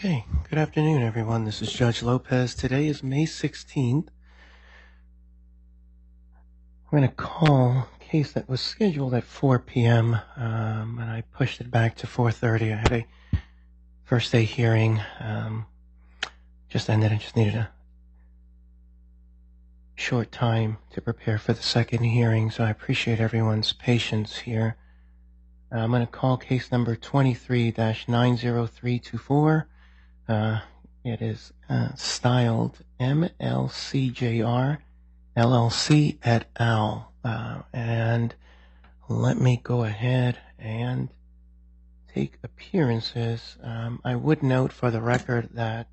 Okay, good afternoon, everyone. This is Judge Lopez. Today is May 16th. We're going to call a case that was scheduled at 4 p.m., and I pushed it back to 4:30. I had a first day hearing, just ended. I just needed a short time to prepare for the second hearing, so I appreciate everyone's patience here. I'm going to call case number 23-90324. It is styled MLCJR LLC et al. And let me go ahead and take appearances. I would note for the record that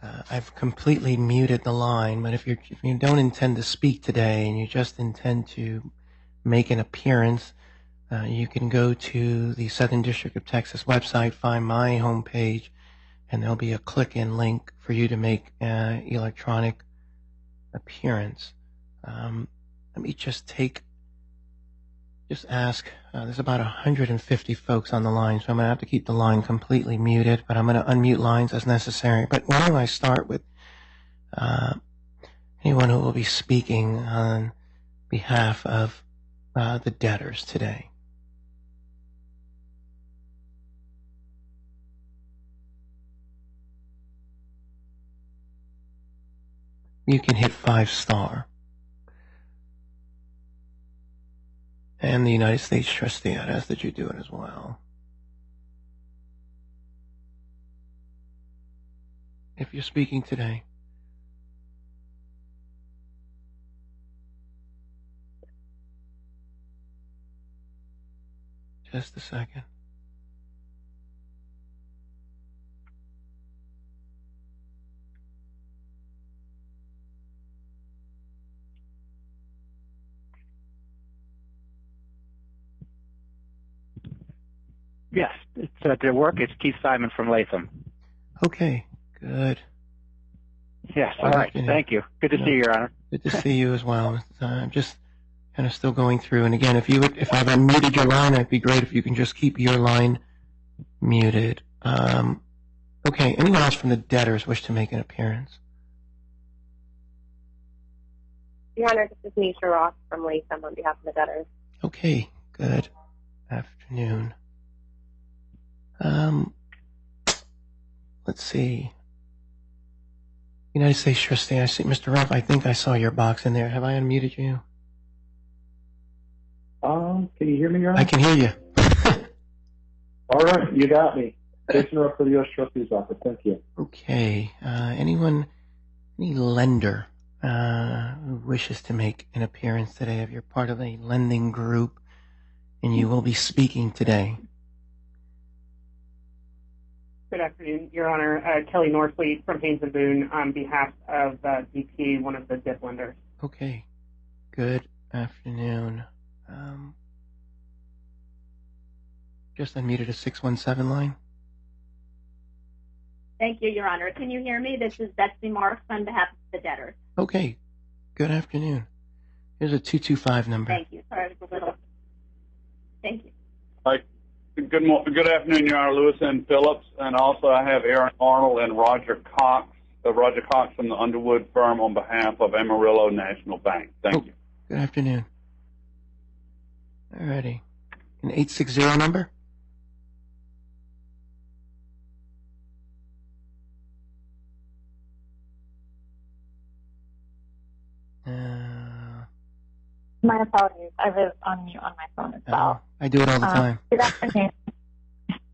I've completely muted the line, but if you don't intend to speak today and you just intend to make an appearance, you can go to the Southern District of Texas website, find my homepage, and there'll be a click-in link for you to make an electronic appearance. Let me just ask, there's about 150 folks on the line, so I'm going to have to keep the line completely muted, but I'm going to unmute lines as necessary. But why don't I start with anyone who will be speaking on behalf of the debtors today. You can hit 5-star. And the United States trustee, I'd ask that you do it as well. If you're speaking today. Just a second. Yes, it's to work. It's Keith Simon from Latham. Okay, good. Yes, all right. Thank you. Good to see you, Your Honor. Good to see you as well. I'm just kind of still going through. And again, if I've unmuted your line, it'd be great if you can just keep your line muted. Okay, anyone else from the debtors wish to make an appearance? Your Honor, this is Nisha Ross from Latham on behalf of the debtors. Okay, good afternoon. Let's see. United States Trustee, I see Mr. Ruff, I think I saw your box in there. Have I unmuted you? Can you hear me, Your Honor? I can hear you. All right, you got me. Jason Ruff for the U.S. Trustee's Office. Thank you. Okay. Any lender who wishes to make an appearance today? If you're part of a lending group and you will be speaking today. Good afternoon, Your Honor. Kelly Norfleet from Haynes & Boone on behalf of DP, one of the debt lenders. Okay. Good afternoon. Just unmuted a 617 line. Thank you, Your Honor. Can you hear me? This is Betsy Marks on behalf of the debtors. Okay. Good afternoon. Here's a 225 number. Thank you. Sorry, I was a little. Thank you. Hi. Good afternoon, Your Honor. Lewis and Phillips, and also I have Aaron Arnold and Roger Cox from the Underwood firm on behalf of Amarillo National Bank. Thank you. Good afternoon. Alrighty. An 860 number? My apologies. I was on mute on my phone as well. I do it all the time. Good afternoon.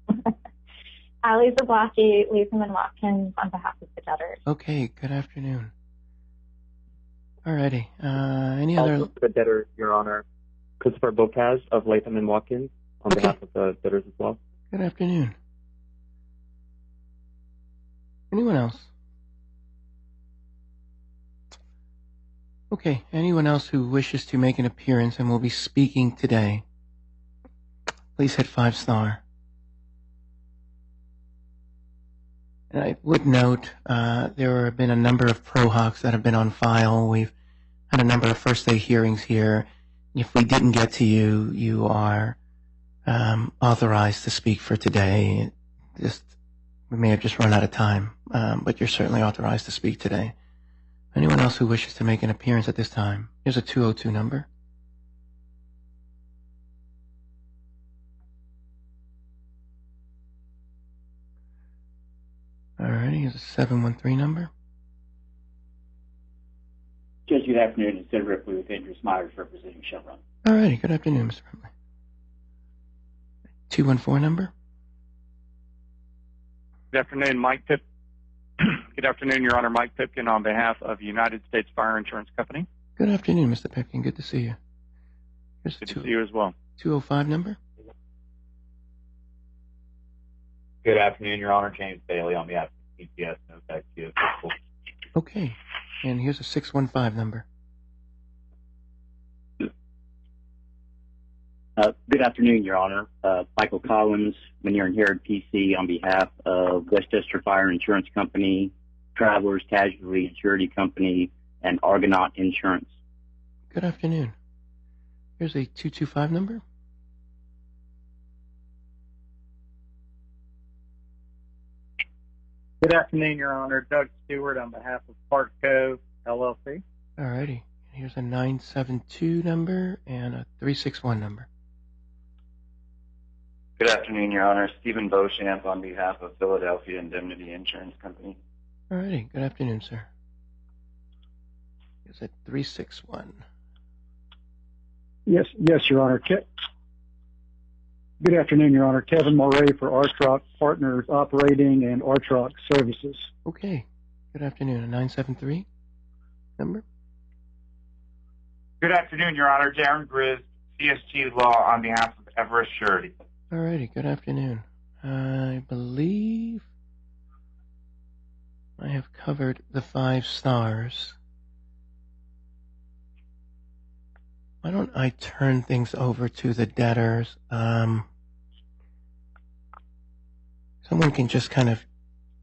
Lisa Blasky, Latham & Watkins on behalf of the debtors. Okay, good afternoon. Alrighty. Any other? Also the debtor, Your Honor, Christopher Bocaz of Latham & Watkins on behalf of the debtors as well. Good afternoon. Anyone else? Okay, anyone else who wishes to make an appearance and will be speaking today, please hit 5-star. And I would note there have been a number of ProHocs that have been on file. We've had a number of first day hearings here. If we didn't get to you, you are authorized to speak for today. Just we may have just run out of time, but you're certainly authorized to speak today. Anyone else who wishes to make an appearance at this time? Here's a 202 number. Alrighty, here's a 713 number. Judge, good afternoon. It's Ed Ripley with Andrews Myers representing Chevron. Alrighty, good afternoon, Mr. Ripley. 214 number. Good afternoon, Mike Pip. Good afternoon, Your Honor. Mike Pipkin on behalf of United States Fire Insurance Company. Good afternoon, Mr. Pipkin. Good to see you. Here's Good to see you as well. 205 number. Good afternoon, Your Honor. James Bailey on behalf of TPS. No thank you. Okay, and here's a 615 number. Good afternoon, Your Honor. Michael Collins, Manure and Herod PC on behalf of Westchester Fire Insurance Company, Travelers Casualty and Surety Company, and Argonaut Insurance. Good afternoon. Here's a 225 number. Good afternoon, Your Honor. Doug Stewart on behalf of Park Cove, LLC. Alrighty. Here's a 972 number and a 361 number. Good afternoon, Your Honor. Stephen Beauchamp on behalf of Philadelphia Indemnity Insurance Company. Alrighty. Good afternoon, sir. Here's a 361. Yes, Your Honor. Good afternoon, Your Honor. Kevin Moray for Artrock Partners Operating and Artrock Services. Okay. Good afternoon. A 973 number. Good afternoon, Your Honor. Darren Grizz, CSG Law on behalf of Everest Surety. Alrighty. Good afternoon. I believe I have covered the 5 stars. Why don't I turn things over to the debtors? Someone can just kind of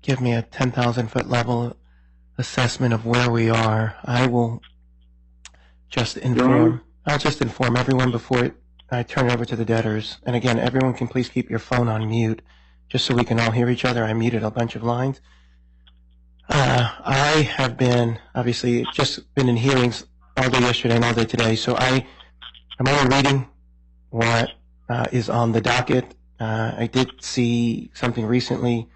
give me a 10,000-foot level assessment of where we are. I will just inform. I'll just inform everyone before I turn it over to the debtors. And again, everyone can please keep your phone on mute, just so we can all hear each other. I muted a bunch of lines. I have been, obviously, just been in hearings all day yesterday and all day today, so I'm only reading what is on the docket. I did see something recently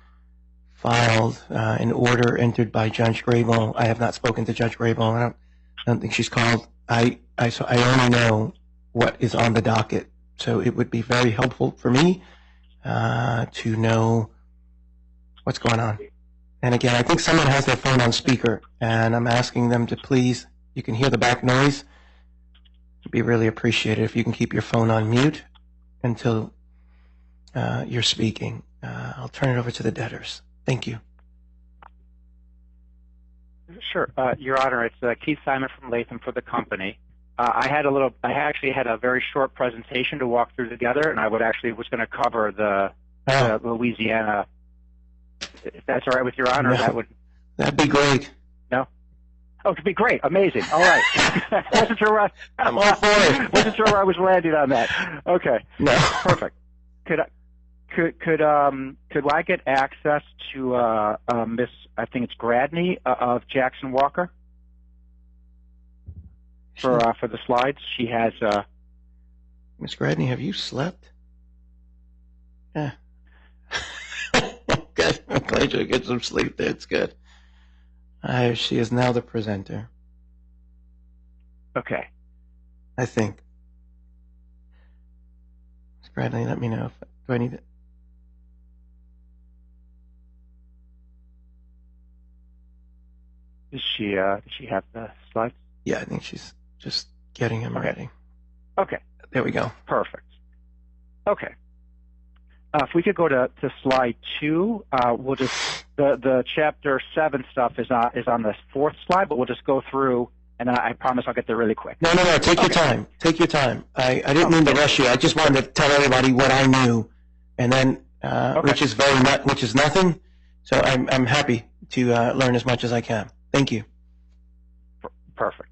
filed, an order entered by Judge Grable. I have not spoken to Judge Grable. I don't think she's called. So I only know what is on the docket. So it would be very helpful for me to know what's going on. And again, I think someone has their phone on speaker, and I'm asking them to please, you can hear the back noise. It'd be really appreciated if you can keep your phone on mute until you're speaking. I'll turn it over to the debtors. Thank you. Sure, Your Honor. It's Keith Simon from Latham for the company. I actually had a very short presentation to walk through together, and I was going to cover the Louisiana. If that's all right with Your Honor, no, that'd be great. No. Oh, it could be great, amazing. All right. Wasn't sure where I'm all for it. Wasn't sure where I was landing on that. Okay. No. Perfect. Could I get access to Miss, I think it's Gradney of Jackson Walker for the slides? She has. Miss Gradney, have you slept? Yeah. Okay. I'm glad you get some sleep. That's good. She is now the presenter. Okay. I think. Miss Gradney, let me know if do I need it. Does she have the slides? Yeah, I think she's just getting them ready. Okay. There we go. Perfect. Okay. If we could go to slide 2, we'll just the chapter 7 stuff is on the 4th slide, but we'll just go through, and I promise I'll get there really quick. No. Take your time. Take your time. I didn't mean to rush you. I just wanted to tell everybody what I knew, and then which is nothing. So I'm happy to learn as much as I can. Thank you. Perfect.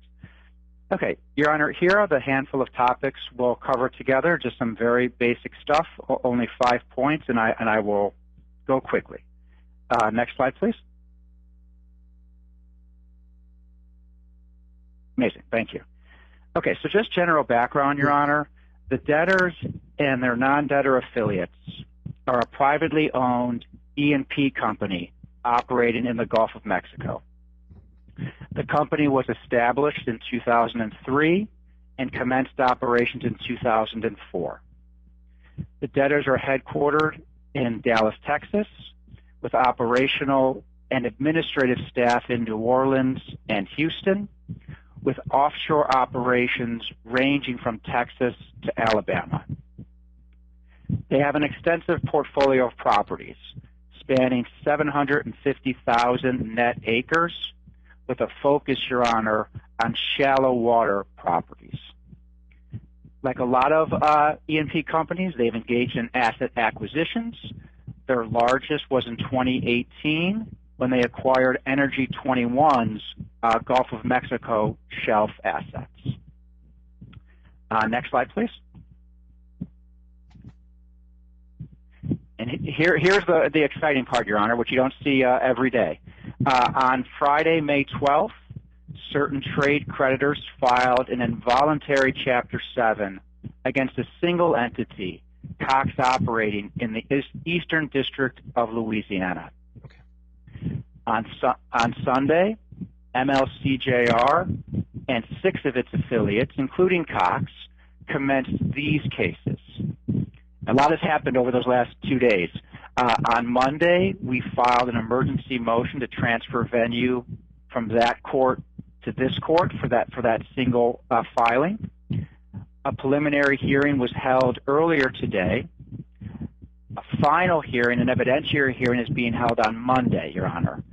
Okay, Your Honor, here are the handful of topics we'll cover together, just some very basic stuff, only 5 points, and I will go quickly. Next slide, please. Amazing. Thank you. Okay, so just general background, Your Honor. The debtors and their non-debtor affiliates are a privately owned E&P company operating in the Gulf of Mexico. The company was established in 2003 and commenced operations in 2004. The debtors are headquartered in Dallas, Texas, with operational and administrative staff in New Orleans and Houston, with offshore operations ranging from Texas to Alabama. They have an extensive portfolio of properties spanning 750,000 net acres, with a focus, Your Honor, on shallow water properties. Like a lot of E&P companies, they've engaged in asset acquisitions. Their largest was in 2018 when they acquired Energy 21's Gulf of Mexico shelf assets. Next slide, please. And here's the exciting part, Your Honor, which you don't see every day. On Friday, May 12th, certain trade creditors filed an involuntary Chapter 7 against a single entity, Cox Operating, in the Eastern District of Louisiana. Okay. On Sunday, MLCJR and 6 of its affiliates, including Cox, commenced these cases. A lot has happened over those last 2 days. On Monday, we filed an emergency motion to transfer venue from that court to this court for that single filing. A preliminary hearing was held earlier today. A final hearing, an evidentiary hearing, is being held on Monday, Your Honor.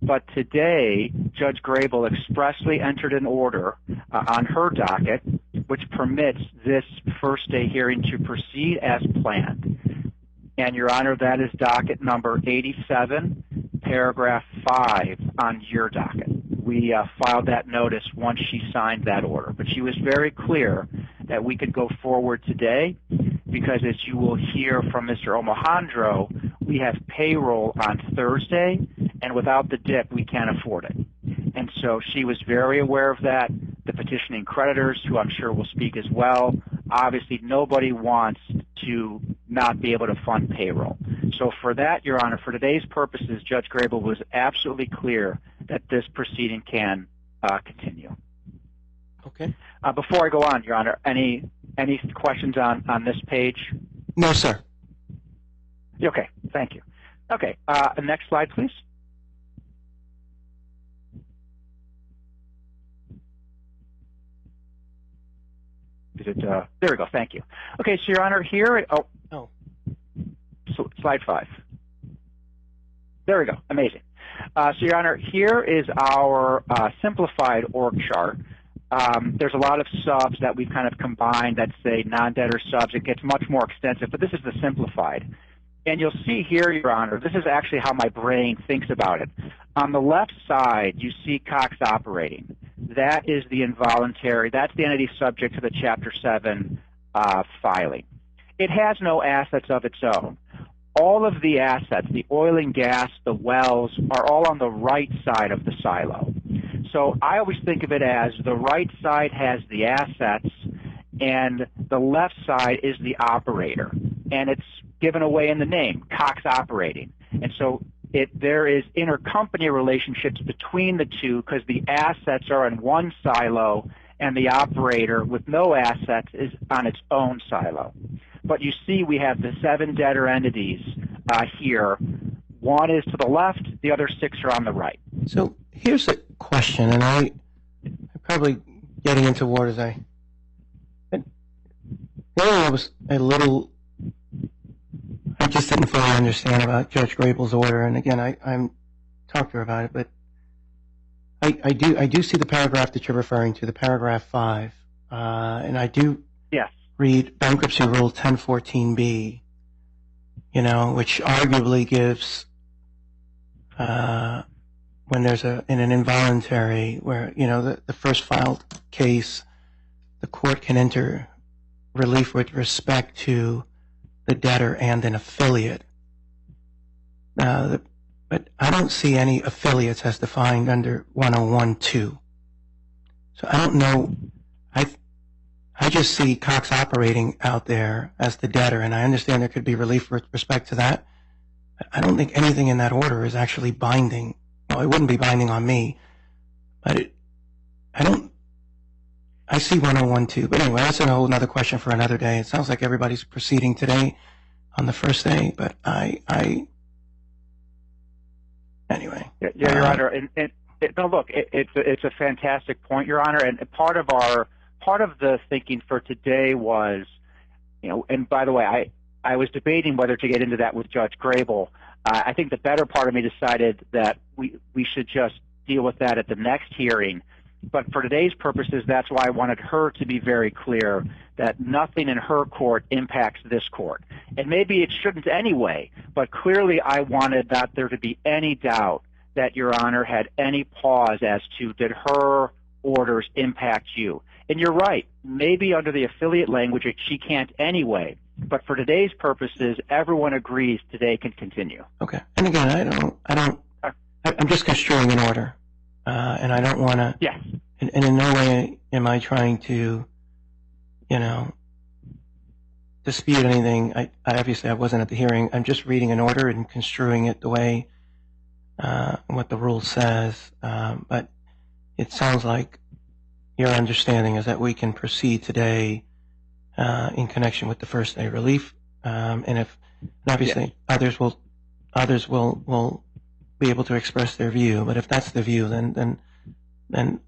But today, Judge Grable expressly entered an order on her docket which permits this first day hearing to proceed as planned. And, Your Honor, that is docket number 87, paragraph 5 on your docket. We filed that notice once she signed that order. But she was very clear that we could go forward today because, as you will hear from Mr. Omohandro, we have payroll on Thursday, and without the dip, we can't afford it. And so she was very aware of that. The petitioning creditors, who I'm sure will speak as well, obviously nobody wants to not be able to fund payroll. So for that, Your Honor, for today's purposes, Judge Grable was absolutely clear that this proceeding can continue. Okay. Before I go on, Your Honor, any questions on this page? No, sir. Okay, thank you. Okay, next slide, please. Is it, there we go, thank you. Okay, so Your Honor, here, so slide 5. There we go, amazing. So Your Honor, here is our simplified org chart. There's a lot of subs that we've kind of combined that say non-debtor subs. It gets much more extensive, but this is the simplified. And you'll see here, Your Honor, this is actually how my brain thinks about it. On the left side, you see Cox Operating. That is the involuntary, that's the entity subject to the Chapter 7 filing. It has no assets of its own. All of the assets, the oil and gas, the wells, are all on the right side of the silo. So I always think of it as the right side has the assets and the left side is the operator. And it's given away in the name, Cox Operating. And so there is intercompany relationships between the two because the assets are in one silo and the operator with no assets is on its own silo. But you see we have the 7 debtor entities here. One is to the left, the other 6 are on the right. So here's a question, and I'm probably getting into waters I was a little, I just didn't fully understand about Judge Grable's order, and again, I'm talked to her about it, but I do see the paragraph that you're referring to, the paragraph 5, and I do read Bankruptcy Rule 1014B, you know, which arguably gives when there's in an involuntary where, you know, the first filed case, the court can enter relief with respect to the debtor and an affiliate. Now, but I don't see any affiliates as defined under 101(2). So I don't know. I just see Cox Operating out there as the debtor, and I understand there could be relief with respect to that. But I don't think anything in that order is actually binding. Well, it wouldn't be binding on me, but I see 101(2). But anyway, that's a whole other question for another day. It sounds like everybody's proceeding today on the first day, but anyway. Yeah, Your Honor, no, look, it's a fantastic point, Your Honor, and part of the thinking for today was, and by the way, I was debating whether to get into that with Judge Grable. I think the better part of me decided that we should just deal with that at the next hearing. But for today's purposes, that's why I wanted her to be very clear that nothing in her court impacts this court. And maybe it shouldn't anyway, but clearly I wanted not there to be any doubt that Your Honor had any pause as to did her orders impact you. And you're right, maybe under the affiliate language she can't anyway. But for today's purposes, everyone agrees today can continue. Okay. And again, I'm just construing an order. And I don't want to. Yes. And in no way am I trying to, dispute anything. I obviously I wasn't at the hearing. I'm just reading an order and construing it the way what the rule says. But it sounds like your understanding is that we can proceed today in connection with the first day relief. And obviously others will be able to express their view. But if that's the view, then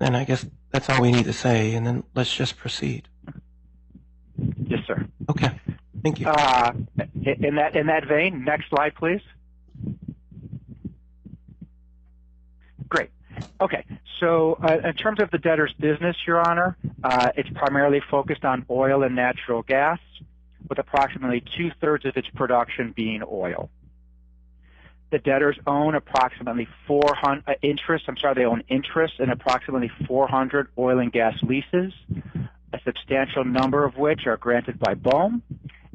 I guess that's all we need to say, and then let's just proceed. Yes, sir. Okay. Thank you. In that vein, next slide, please. Great. Okay. So in terms of the debtor's business, Your Honor, it's primarily focused on oil and natural gas, with approximately 2/3 of its production being oil. The debtors own approximately 400 they own interest in approximately 400 oil and gas leases, a substantial number of which are granted by BOEM,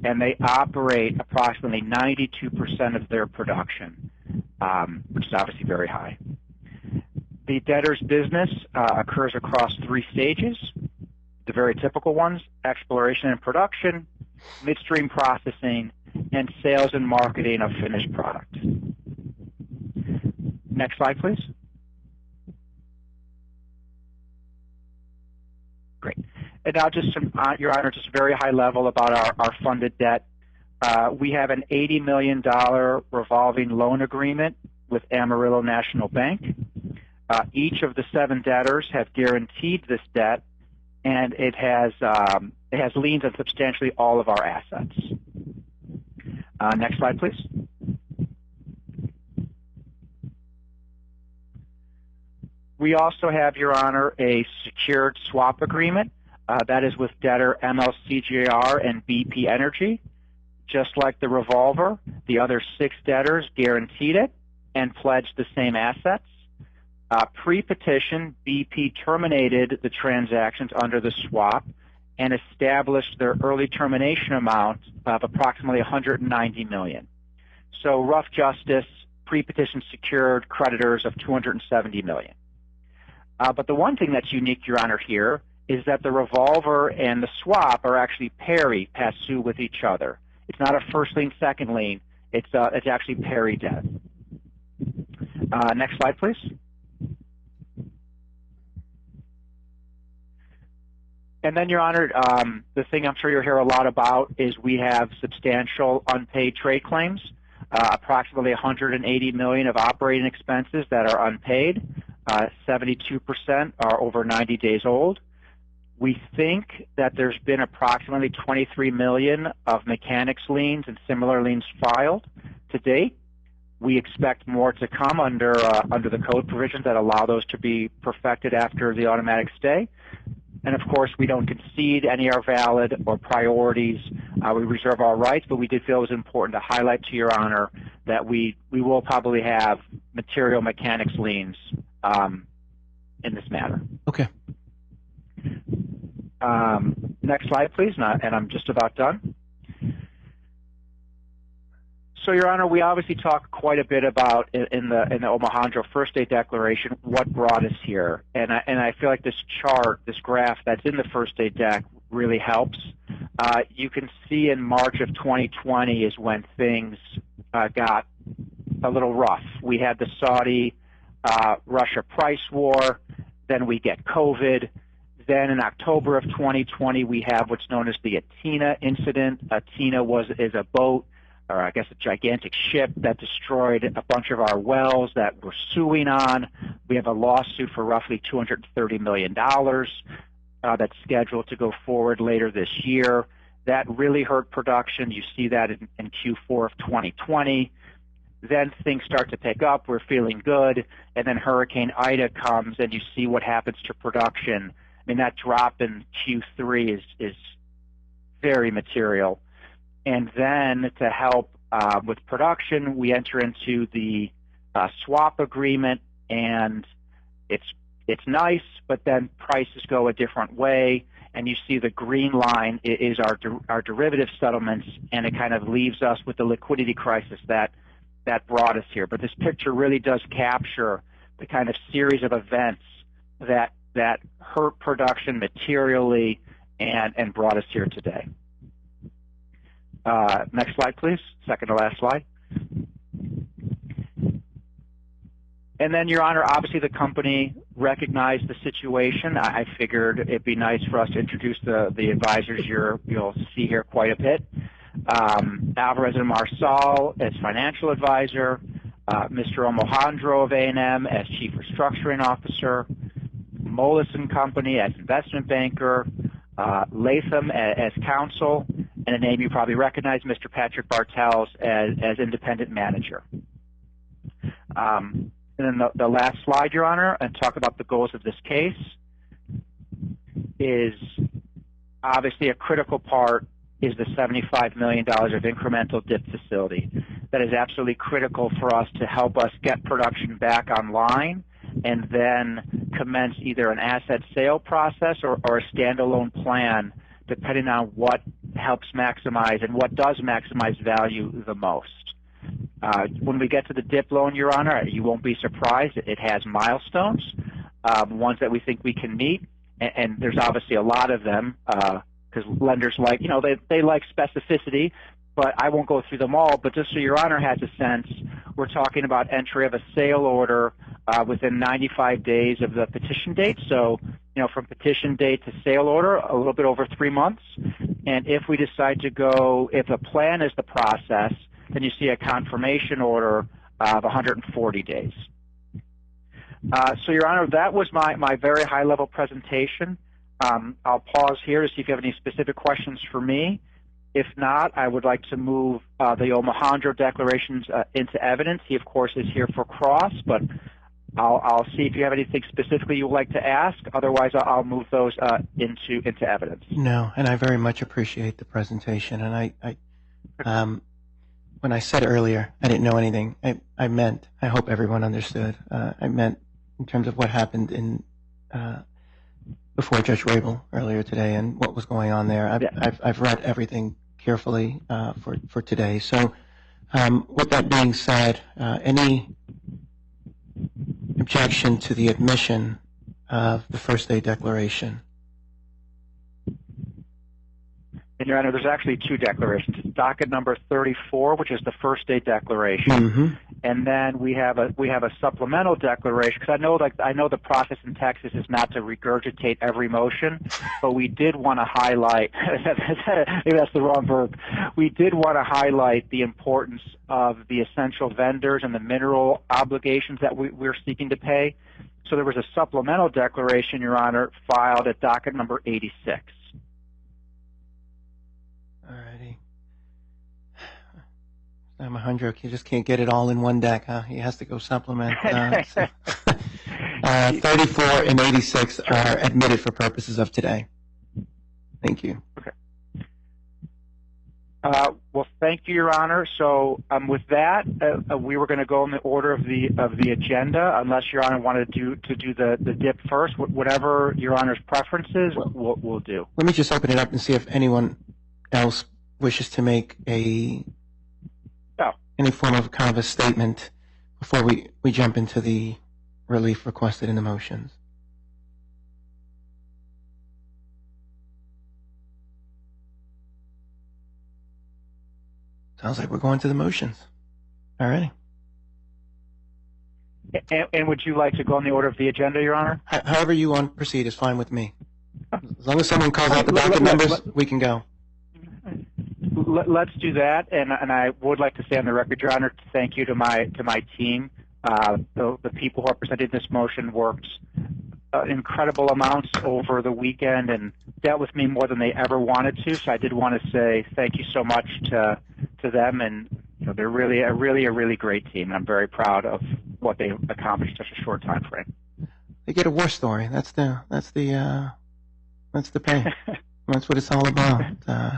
and they operate approximately 92% of their production, which is obviously very high. The debtor's business occurs across 3 stages, the very typical ones: exploration and production, midstream processing, and sales and marketing of finished product. Next slide, please. Great. And now just some, Your Honor, just very high level about our funded debt. We have an $80 million revolving loan agreement with Amarillo National Bank. Each of the 7 debtors have guaranteed this debt, and it has liens on substantially all of our assets. Next slide, please. We also have, Your Honor, a secured swap agreement. That is with debtor MLCJR and BP Energy. Just like the revolver, the other 6 debtors guaranteed it and pledged the same assets. Pre-petition, BP terminated the transactions under the swap and established their early termination amount of approximately $190 million. So rough justice, pre-petition secured creditors of $270 million. But the one thing that's unique, Your Honor, here is that the revolver and the swap are actually pari passu with each other. It's not a first lien, second lien. It's actually pari debt. Next slide, please. And then, Your Honor, the thing I'm sure you'll hear a lot about is we have substantial unpaid trade claims, approximately $180 million of operating expenses that are unpaid. 72% are over 90 days old. We think that there's been approximately $23 million of mechanics liens and similar liens filed to date. We expect more to come under the code provisions that allow those to be perfected after the automatic stay. And of course, we don't concede any are valid or priorities. We reserve our rights, but we did feel it was important to highlight to Your Honor that we will probably have material mechanics liens in this matter. Okay. Next slide, please, and I'm just about done. So, Your Honor, we obviously talk quite a bit about in the Omohundro First Day Declaration what brought us here, and I feel like this chart, this graph that's in the First Day Dec really helps. You can see in March of 2020 is when things got a little rough. We had the Saudi-Russia price war, then we get COVID. Then in October of 2020, we have what's known as the Athena incident. Athena is a boat, or I guess a gigantic ship that destroyed a bunch of our wells that we're suing on. We have a lawsuit for roughly $230 million that's scheduled to go forward later this year. That really hurt production. You see that in Q4 of 2020. Then things start to pick up. We're feeling good. And then Hurricane Ida comes, and you see what happens to production. I mean, that drop in Q3 is very material. And then to help with production, we enter into the swap agreement, and it's nice, but then prices go a different way. And you see the green line is our derivative settlements, and it kind of leaves us with the liquidity crisis that brought us here. But this picture really does capture the kind of series of events that hurt production materially and brought us here today. Next slide, please. Second to last slide. And then, Your Honor, obviously the company recognized the situation. I figured it'd be nice for us to introduce the advisors you'll see here quite a bit. Alvarez and Marsal as financial advisor, Mr. Omohundro of A&M as chief restructuring officer, Moelis & Company as investment banker, Latham as counsel, and a name you probably recognize, Mr. Patrick Bartels as independent manager. And then the last slide, Your Honor, and talk about the goals of this case, is obviously a critical part is the $75 million of incremental DIP facility. That is absolutely critical for us to help us get production back online and then commence either an asset sale process or a standalone plan, depending on what helps maximize and what does maximize value the most. When we get to the DIP loan, Your Honor, you won't be surprised. It has milestones, ones that we think we can meet, and there's obviously a lot of them because lenders like, they like specificity, but I won't go through them all. But just so Your Honor has a sense, we're talking about entry of a sale order within 95 days of the petition date. So, from petition date to sale order, a little bit over 3 months. And if we decide to go, if a plan is the process, then you see a confirmation order of 140 days. So, Your Honor, that was my very high-level presentation. I'll pause here to see if you have any specific questions for me. If not, I would like to move the Omohundro declarations into evidence. He, of course, is here for cross, but I'll see if you have anything specifically you would like to ask. Otherwise, I'll move those into evidence. No, and I very much appreciate the presentation. And I when I said earlier I didn't know anything, I meant, I hope everyone understood, I meant in terms of what happened in before Judge Rabel earlier today and what was going on there. I've read everything carefully for today. So with that being said, any objection to the admission of the first day declaration? And Your Honor, there's actually two declarations. It's docket number 34, which is the first day declaration, and then we have a supplemental declaration because I know the process in Texas is not to regurgitate every motion, but we did want to highlight maybe that's the wrong verb. We did want to highlight the importance of the essential vendors and the mineral obligations that we're seeking to pay. So there was a supplemental declaration, Your Honor, filed at docket number 86. Alrighty. Omohundro, you just can't get it all in one deck, huh? He has to go supplement. 34 and 86 are admitted for purposes of today. Thank you. Okay. Well, thank you, Your Honor. So with that, we were going to go in the order of the agenda, unless Your Honor wanted to do the dip first. Whatever Your Honor's preference is, we'll do. Let me just open it up and see if anyone else wishes to make an any form of kind of a statement before we jump into the relief requested in the motions? Sounds like we're going to the motions. All right. And would you like to go on the order of the agenda, Your Honor? However you want to proceed is fine with me. As long as someone calls out the docket numbers, we can go. Let's do that, and I would like to say on the record, Your Honor, thank you to my team. The people who are presenting this motion worked incredible amounts over the weekend and dealt with me more than they ever wanted to. So I did want to say thank you so much to them, and they're really a really great team. I'm very proud of what they accomplished in such a short time frame. They get a war story. That's the pay. That's what it's all about.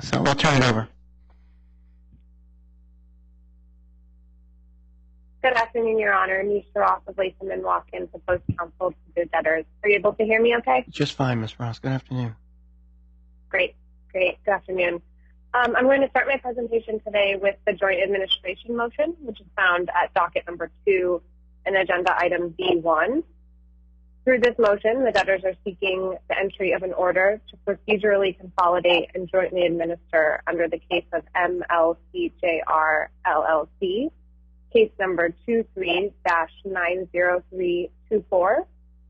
So I'll turn it over. Good afternoon, Your Honor. Nisha Ross of Latham & Watkins, opposed counsel to the debtors. Are you able to hear me okay? Just fine, Ms. Ross. Good afternoon. Great. Good afternoon. I'm going to start my presentation today with the joint administration motion, which is found at docket number 2 and agenda item B1. Through this motion, the debtors are seeking the entry of an order to procedurally consolidate and jointly administer under the case of MLCJR LLC, case number 23-90324,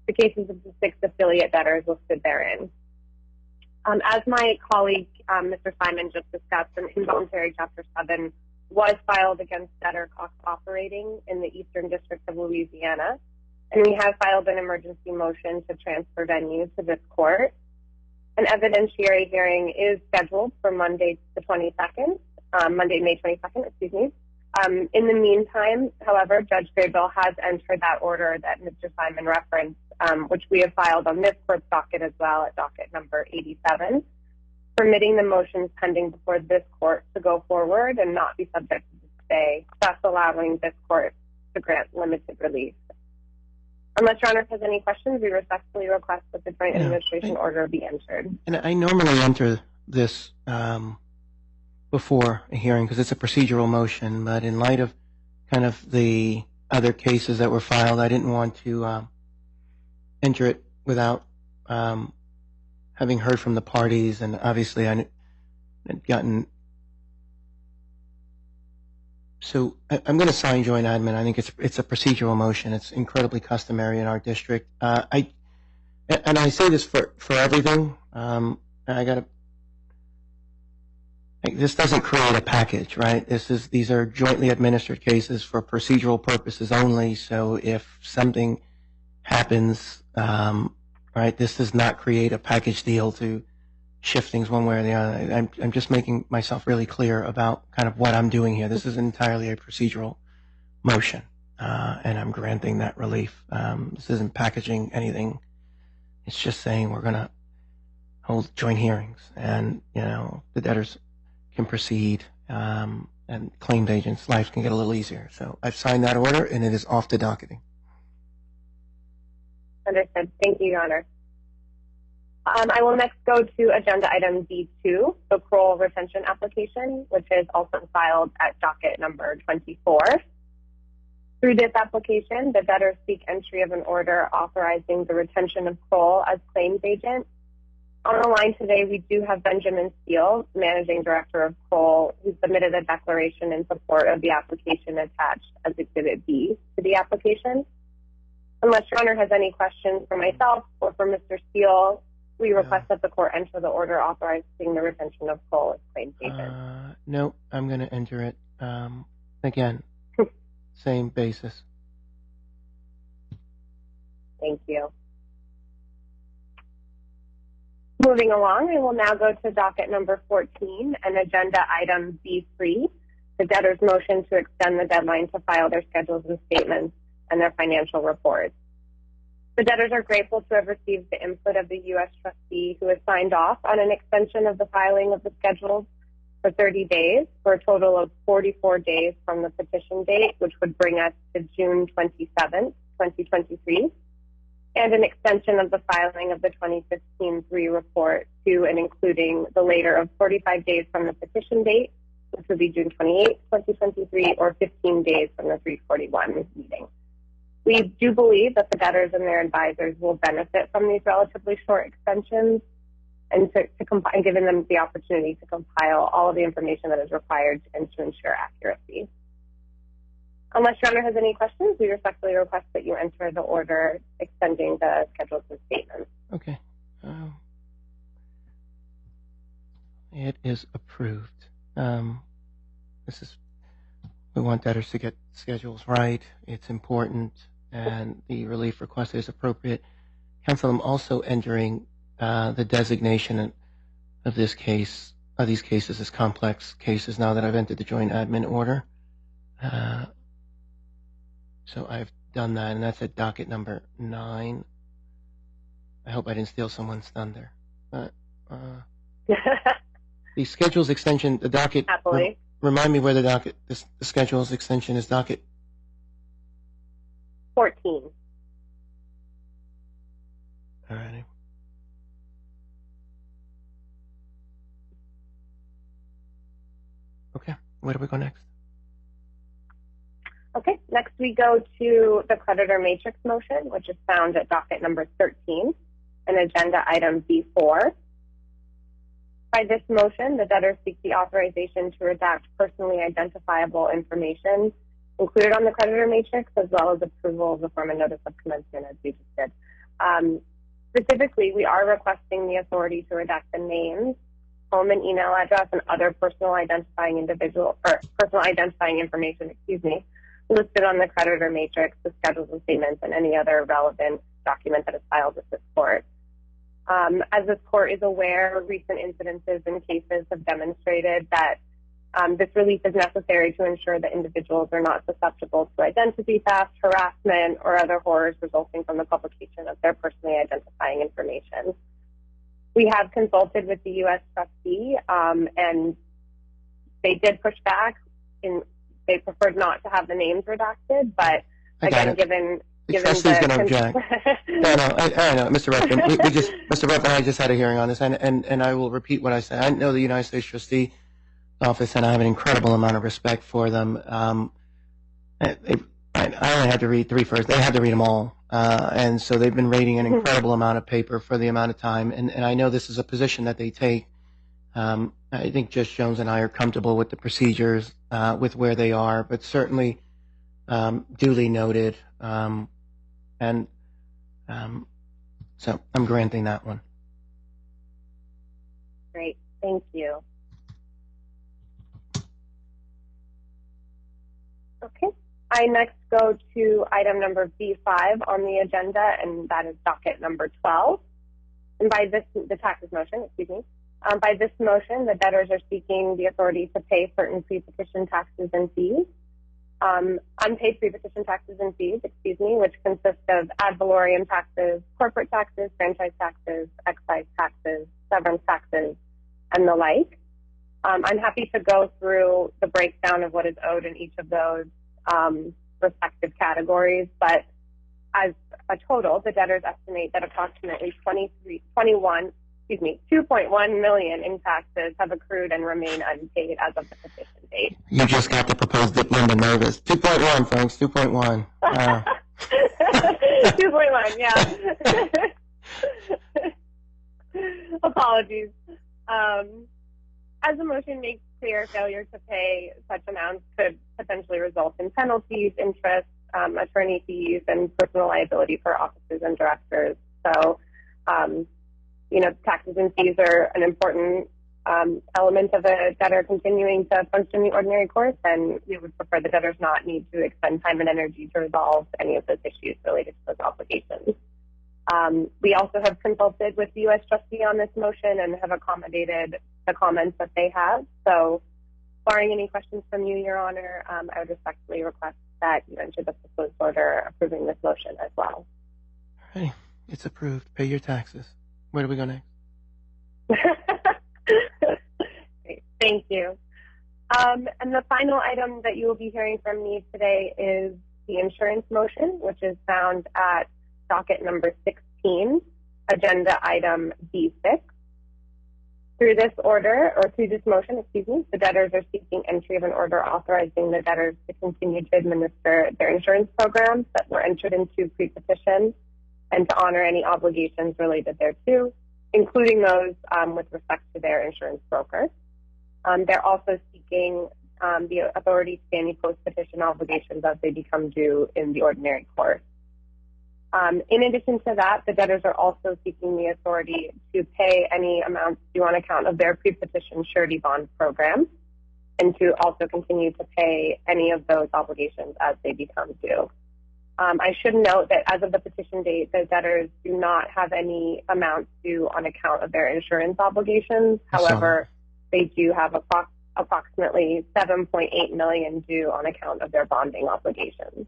the cases of the 6 affiliate debtors listed therein. As my colleague, Mr. Simon, just discussed, an involuntary Chapter 7 was filed against Debtor Cox Operating in the Eastern District of Louisiana, and we have filed an emergency motion to transfer venue to this court. An evidentiary hearing is scheduled for Monday, the 22nd, Monday, May 22nd, excuse me. In the meantime, however, Judge Graybill has entered that order that Mr. Simon referenced, which we have filed on this court's docket as well at docket number 87, permitting the motions pending before this court to go forward and not be subject to stay, thus allowing this court to grant limited relief. Unless Your Honor has any questions, we respectfully request that the joint administration order be entered. And I normally enter this before a hearing because it's a procedural motion, but in light of kind of the other cases that were filed, I didn't want to enter it without having heard from the parties, and obviously I had gotten. So I'm going to sign joint admin. I think it's a procedural motion. It's incredibly customary in our district. I say this for everything. This doesn't create a package, right? These are jointly administered cases for procedural purposes only. So if something happens, right, this does not create a package deal to shift things one way or the other. I'm just making myself really clear about kind of what I'm doing here. This is entirely a procedural motion, and I'm granting that relief. This isn't packaging anything. It's just saying we're going to hold joint hearings, and the debtors can proceed, and claimed agents' lives can get a little easier. So I've signed that order, and it is off to docketing. Understood. Thank you, Your Honor. I will next go to agenda item B2, the Kroll retention application, which is also filed at docket number 24. Through this application, the debtors seek entry of an order authorizing the retention of Kroll as claims agent. On the line today, we do have Benjamin Steele, Managing Director of Kroll, who submitted a declaration in support of the application attached as Exhibit B to the application. Unless Your Honor has any questions for myself or for Mr. Steele, we request that the court enter the order authorizing the retention of Kroll as claims agent. No, I'm going to enter it. Again, same basis. Thank you. Moving along, we will now go to docket number 14 and agenda item B3, the debtors' motion to extend the deadline to file their schedules and statements and their financial reports. The debtors are grateful to have received the input of the U.S. trustee who has signed off on an extension of the filing of the schedules for 30 days for a total of 44 days from the petition date, which would bring us to June 27th, 2023, and an extension of the filing of the 2015-3 report to and including the later of 45 days from the petition date, which would be June 28, 2023, or 15 days from the 341 meeting. We do believe that the debtors and their advisors will benefit from these relatively short extensions and giving them the opportunity to compile all of the information that is required and to ensure accuracy. Unless Your Honor has any questions, we respectfully request that you enter the order extending the schedules and statements. Okay. It is approved. We want debtors to get schedules right. It's important, and the relief requested is appropriate. Counsel, I'm also entering the designation of these cases as complex cases now that I've entered the joint admin order. So I've done that, and that's at docket number 9. I hope I didn't steal someone's thunder. The schedules extension, the docket. Happily. Remind me where the docket, the schedules extension is docket 14. All righty. Okay, where do we go next? Okay, next we go to the creditor matrix motion, which is found at docket number 13 and agenda item B4. By this motion, the debtor seeks the authorization to redact personally identifiable information included on the creditor matrix, as well as approval of the form and notice of commencement, as we just did. Specifically, we are requesting the authority to redact the names, home and email address, and other personal identifying information, listed on the creditor matrix, the schedules and statements, and any other relevant document that is filed with this court. As this court is aware, recent incidences and cases have demonstrated that this relief is necessary to ensure that individuals are not susceptible to identity theft, harassment, or other horrors resulting from the publication of their personally identifying information. We have consulted with the U.S. trustee, and they did push back. They preferred not to have the names redacted, but again, given the trustee's going to object. I know, Mr. Ruffin. Mr. Ruffin and I just had a hearing on this, and I will repeat what I said. I know the United States Trustee Office, and I have an incredible amount of respect for them. I only had to read 3 first. They had to read them all, and so they've been rating an incredible amount of paper for the amount of time. And I know this is a position that they take. I think Judge Jones and I are comfortable with the procedures, with where they are, but certainly duly noted. So I'm granting that one. Great, thank you. Okay, I next go to item number B5 on the agenda, and that is docket number 12. And by this, the taxes motion, excuse me. By this motion, the debtors are seeking the authority to pay certain pre-petition taxes and fees. Unpaid pre-petition taxes and fees, which consist of ad valorem taxes, corporate taxes, franchise taxes, excise taxes, severance taxes, and the like. I'm happy to go through the breakdown of what is owed in each of those respective categories, but as a total, the debtors estimate that approximately $2.1 million in taxes have accrued and remain unpaid as of the petition date. You just got the proposed dip Linda nervous. 2.1, folks, 2.1. 2.1, yeah. Apologies. As the motion makes clear, failure to pay such amounts could potentially result in penalties, interest, attorney fees, and personal liability for officers and directors. So, taxes and fees are an important element of a debtor continuing to function in the ordinary course, and we would prefer the debtors not need to expend time and energy to resolve any of those issues related to those obligations. We also have consulted with the U.S. trustee on this motion and have accommodated the comments that they have. So, barring any questions from you, Your Honor, I would respectfully request that you enter the proposed order approving this motion as well. All right, it's approved. Pay your taxes. Where do we go next? Great, thank you. And the final item that you will be hearing from me today is the insurance motion, which is found at docket number 16, agenda item B6. Through this motion, the debtors are seeking entry of an order authorizing the debtors to continue to administer their insurance programs that were entered into pre-petition and to honor any obligations related thereto, including those with respect to their insurance broker. They're also seeking the authority to pay any post-petition obligations as they become due in the ordinary course. In addition to that, the debtors are also seeking the authority to pay any amounts due on account of their pre-petition surety bond program and to also continue to pay any of those obligations as they become due. I should note that as of the petition date, the debtors do not have any amounts due on account of their insurance obligations. However, they do have approximately $7.8 million due on account of their bonding obligations.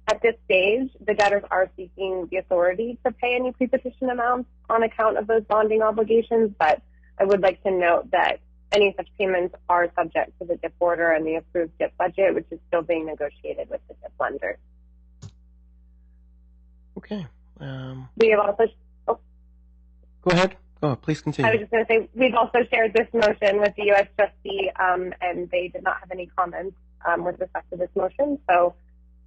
At this stage, the debtors are seeking the authority to pay any pre-petition amounts on account of those bonding obligations, but I would like to note that any such payments are subject to the DIP order and the approved DIP budget, which is still being negotiated with the DIP lenders. Okay. We have also... Go ahead. Please continue. I was just going to say, we've also shared this motion with the U.S. trustee, and they did not have any comments with respect to this motion. So,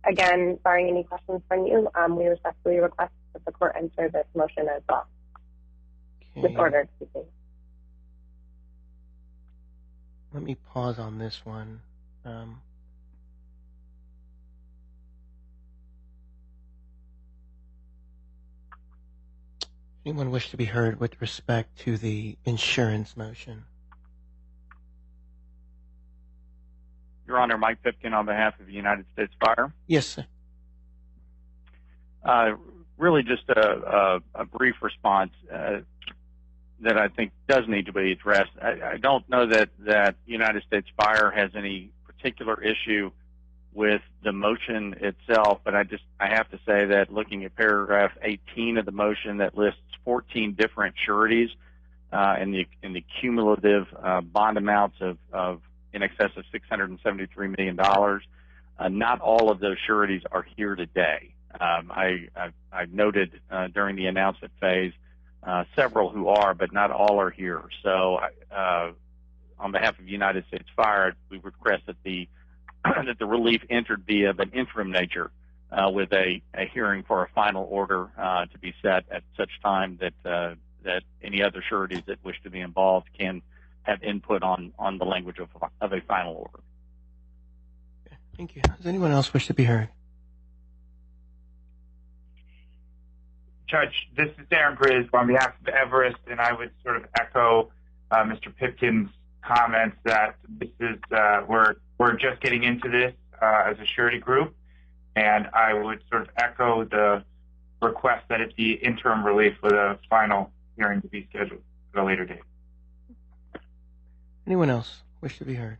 again, barring any questions from you, we respectfully request that the court enter this motion as well. Okay. This order, excuse me. Let me pause on this one. Anyone wish to be heard with respect to the insurance motion? Your Honor, Mike Pipkin on behalf of the United States Fire. Yes, sir. Really just a brief response that I think does need to be addressed. I don't know that United States Fire has any particular issue with the motion itself, but I have to say that looking at paragraph 18 of the motion that lists 14 different sureties and the cumulative bond amounts of in excess of $673 million, not all of those sureties are here today. I noted during the announcement phase several who are, but not all are here. So on behalf of United States Fire, we request that the relief entered be of an interim nature with a hearing for a final order to be set at such time that any other sureties that wish to be involved can have input on the language of a final order. Okay, thank you. Does anyone else wish to be heard? Judge, this is Darren Grizz on behalf of Everest, and I would sort of echo Mr. Pipkin's comments that this is we're just getting into this as a surety group, and I would sort of echo the request that it be interim relief with a final hearing to be scheduled at a later date. Anyone else wish to be heard?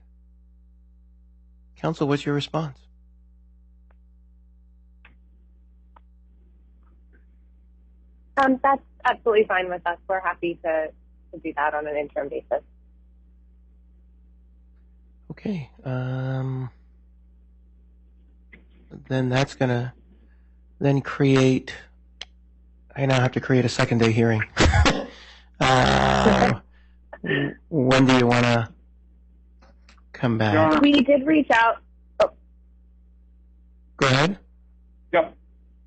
Counsel, what's your response? That's absolutely fine with us. We're happy to do that on an interim basis. Okay. Then that's going to then create... I now have to create a second-day hearing. When do you want to come back? We did reach out. Oh. Go ahead. Yep.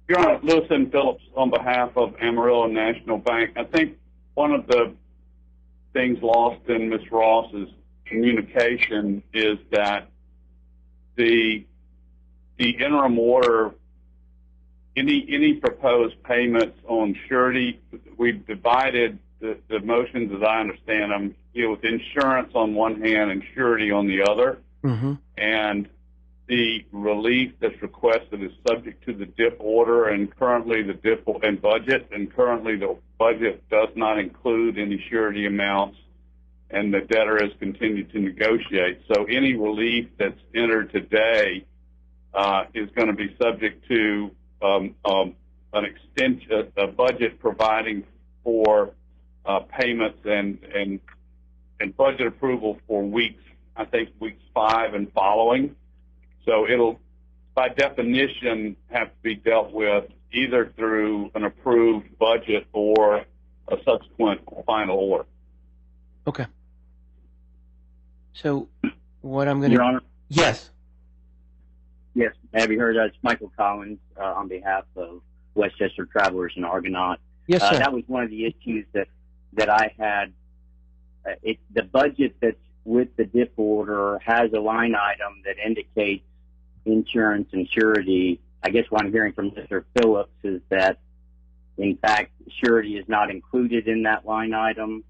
Your Honor, Lewis and Phillips on behalf of Amarillo National Bank. I think one of the things lost in Ms. Ross's communication is that the interim order, any proposed payments on surety, we've divided the motions as I understand them, with insurance on one hand and surety on the other. Mm-hmm. And the relief that's requested is subject to the DIP order and currently the DIP and budget, and currently the budget does not include any surety amounts, and the debtor has continued to negotiate. So any relief that's entered today is going to be subject to an extension, a budget providing for payments and budget approval for weeks 5 and following. So it'll, by definition, have to be dealt with either through an approved budget or a subsequent final order. Okay. So what I'm going to... Your Honor? Yes. Yes. Have you heard? It's Michael Collins on behalf of Westchester Travelers and Argonaut. Yes, sir. That was one of the issues that I had. The budget that's with the DIP order has a line item that indicates insurance and surety. I guess what I'm hearing from Mr. Phillips is that, in fact, surety is not included in that line item.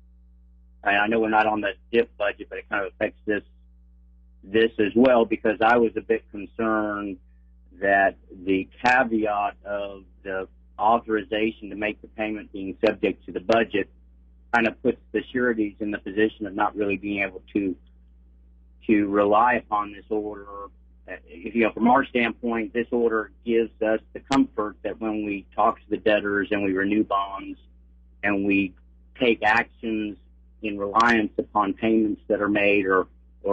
I know we're not on the DIP budget, but it kind of affects this as well, because I was a bit concerned that the caveat of the authorization to make the payment being subject to the budget kind of puts the sureties in the position of not really being able to rely upon this order. From our standpoint, this order gives us the comfort that when we talk to the debtors and we renew bonds and we take actions in reliance upon payments that are made or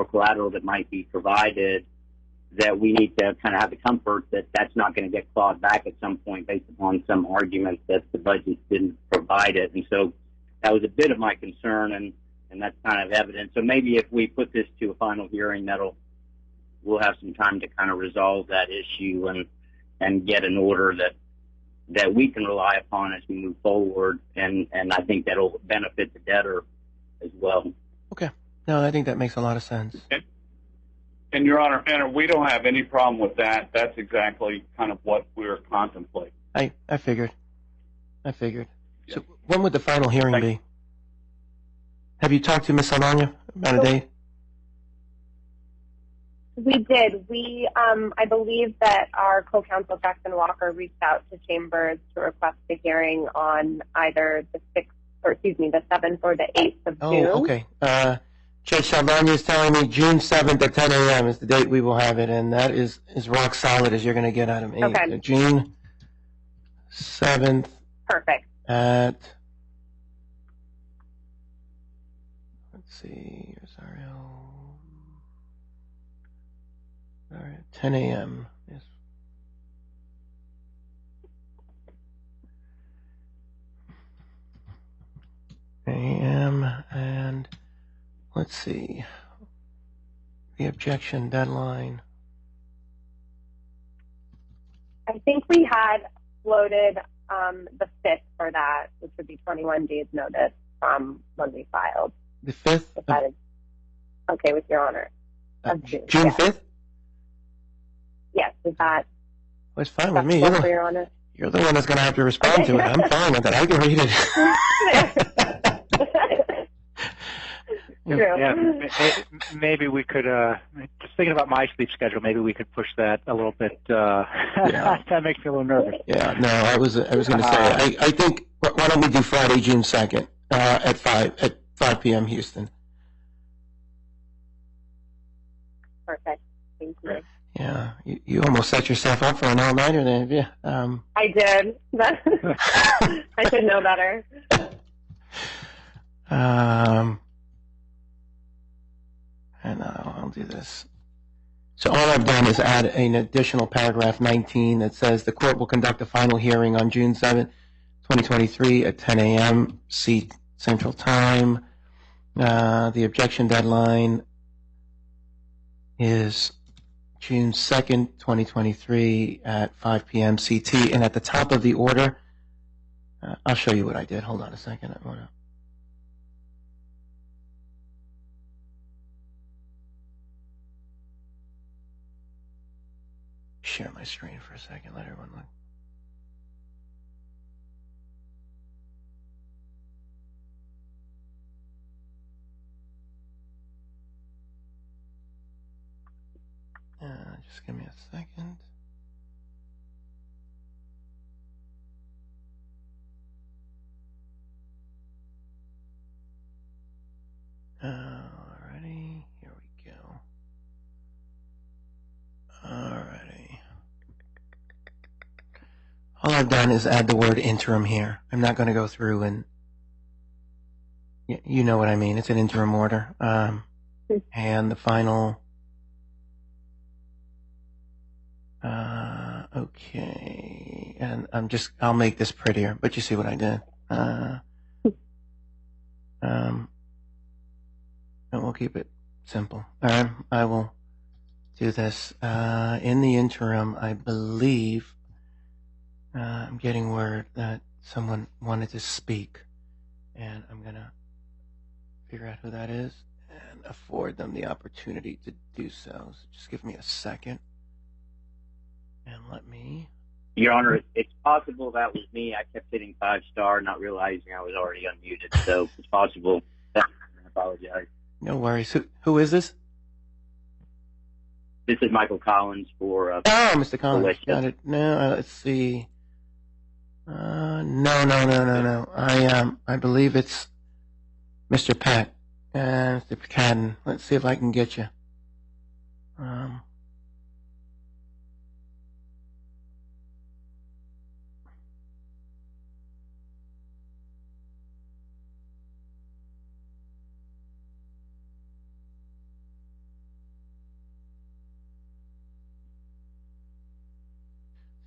collateral that might be provided, that we need to kind of have the comfort that that's not going to get clawed back at some point based upon some argument that the budget didn't provide it. And so that was a bit of my concern, and that's kind of evident. So maybe if we put this to a final hearing, we'll have some time to kind of resolve that issue and get an order that we can rely upon as we move forward. And I think that'll benefit the debtor as well. Okay. No, I think that makes a lot of sense. And Your Honor, we don't have any problem with that. That's exactly kind of what we're contemplating. I figured. Yeah. So when would the final hearing be? Have you talked to Ms. Alanya about a date? We did. I believe that our co-counsel Jackson Walker reached out to Chambers to request a hearing on either the 7th or the 8th of June. Oh, okay. Judge Saldana is telling me June 7th at 10 a.m. is the date we will have it, and that is rock solid as you're going to get out of me. Okay. So June 7th. Perfect. At, let's see, all right, 10 a.m. Yes. A.m. and let's see, the objection deadline. I think we had floated the 5th for that, which would be 21 days notice from when we filed. The 5th? If that is okay with Your Honor. June 5th? Yes, is that? Well, it's fine with me. Your Honor? You're the one that's going to have to respond to it. I'm fine with it. I can read it. Yeah, maybe we could, just thinking about my sleep schedule, maybe we could push that a little bit. Yeah. That makes me a little nervous. Yeah, no, I was going to say, I think, why don't we do Friday, June 2nd, at 5 p.m. Houston. Perfect. Thank you. Yeah, you almost set yourself up for an all-nighter then, yeah. I did. I should know better. And I'll do this. So all I've done is add an additional paragraph 19 that says the court will conduct a final hearing on June 7th, 2023 at 10 a.m. Central Time. The objection deadline is June 2nd, 2023 at 5 p.m. CT. And at the top of the order, I'll show you what I did. Hold on a second. I want to... share my screen for a second, let everyone look. Just give me a second. Alrighty, here we go. Alrighty. All I've done is add the word interim here. I'm not going to go through and, you know what I mean. It's an interim order. And the final, okay. And I'll make this prettier, but you see what I did. keep it simple. I will do this. In the interim, I believe I'm getting word that someone wanted to speak, and I'm going to figure out who that is and afford them the opportunity to do so. So just give me a second and let me... Your Honor, it's possible that was me. I kept hitting 5-star, not realizing I was already unmuted, so it's possible. I apologize. No worries. Who is this? This is Michael Collins for... Mr. Collins. Got it. No, let's see. No. I believe it's Mr. Peck. Mr. Pecadden. Let's see if I can get you.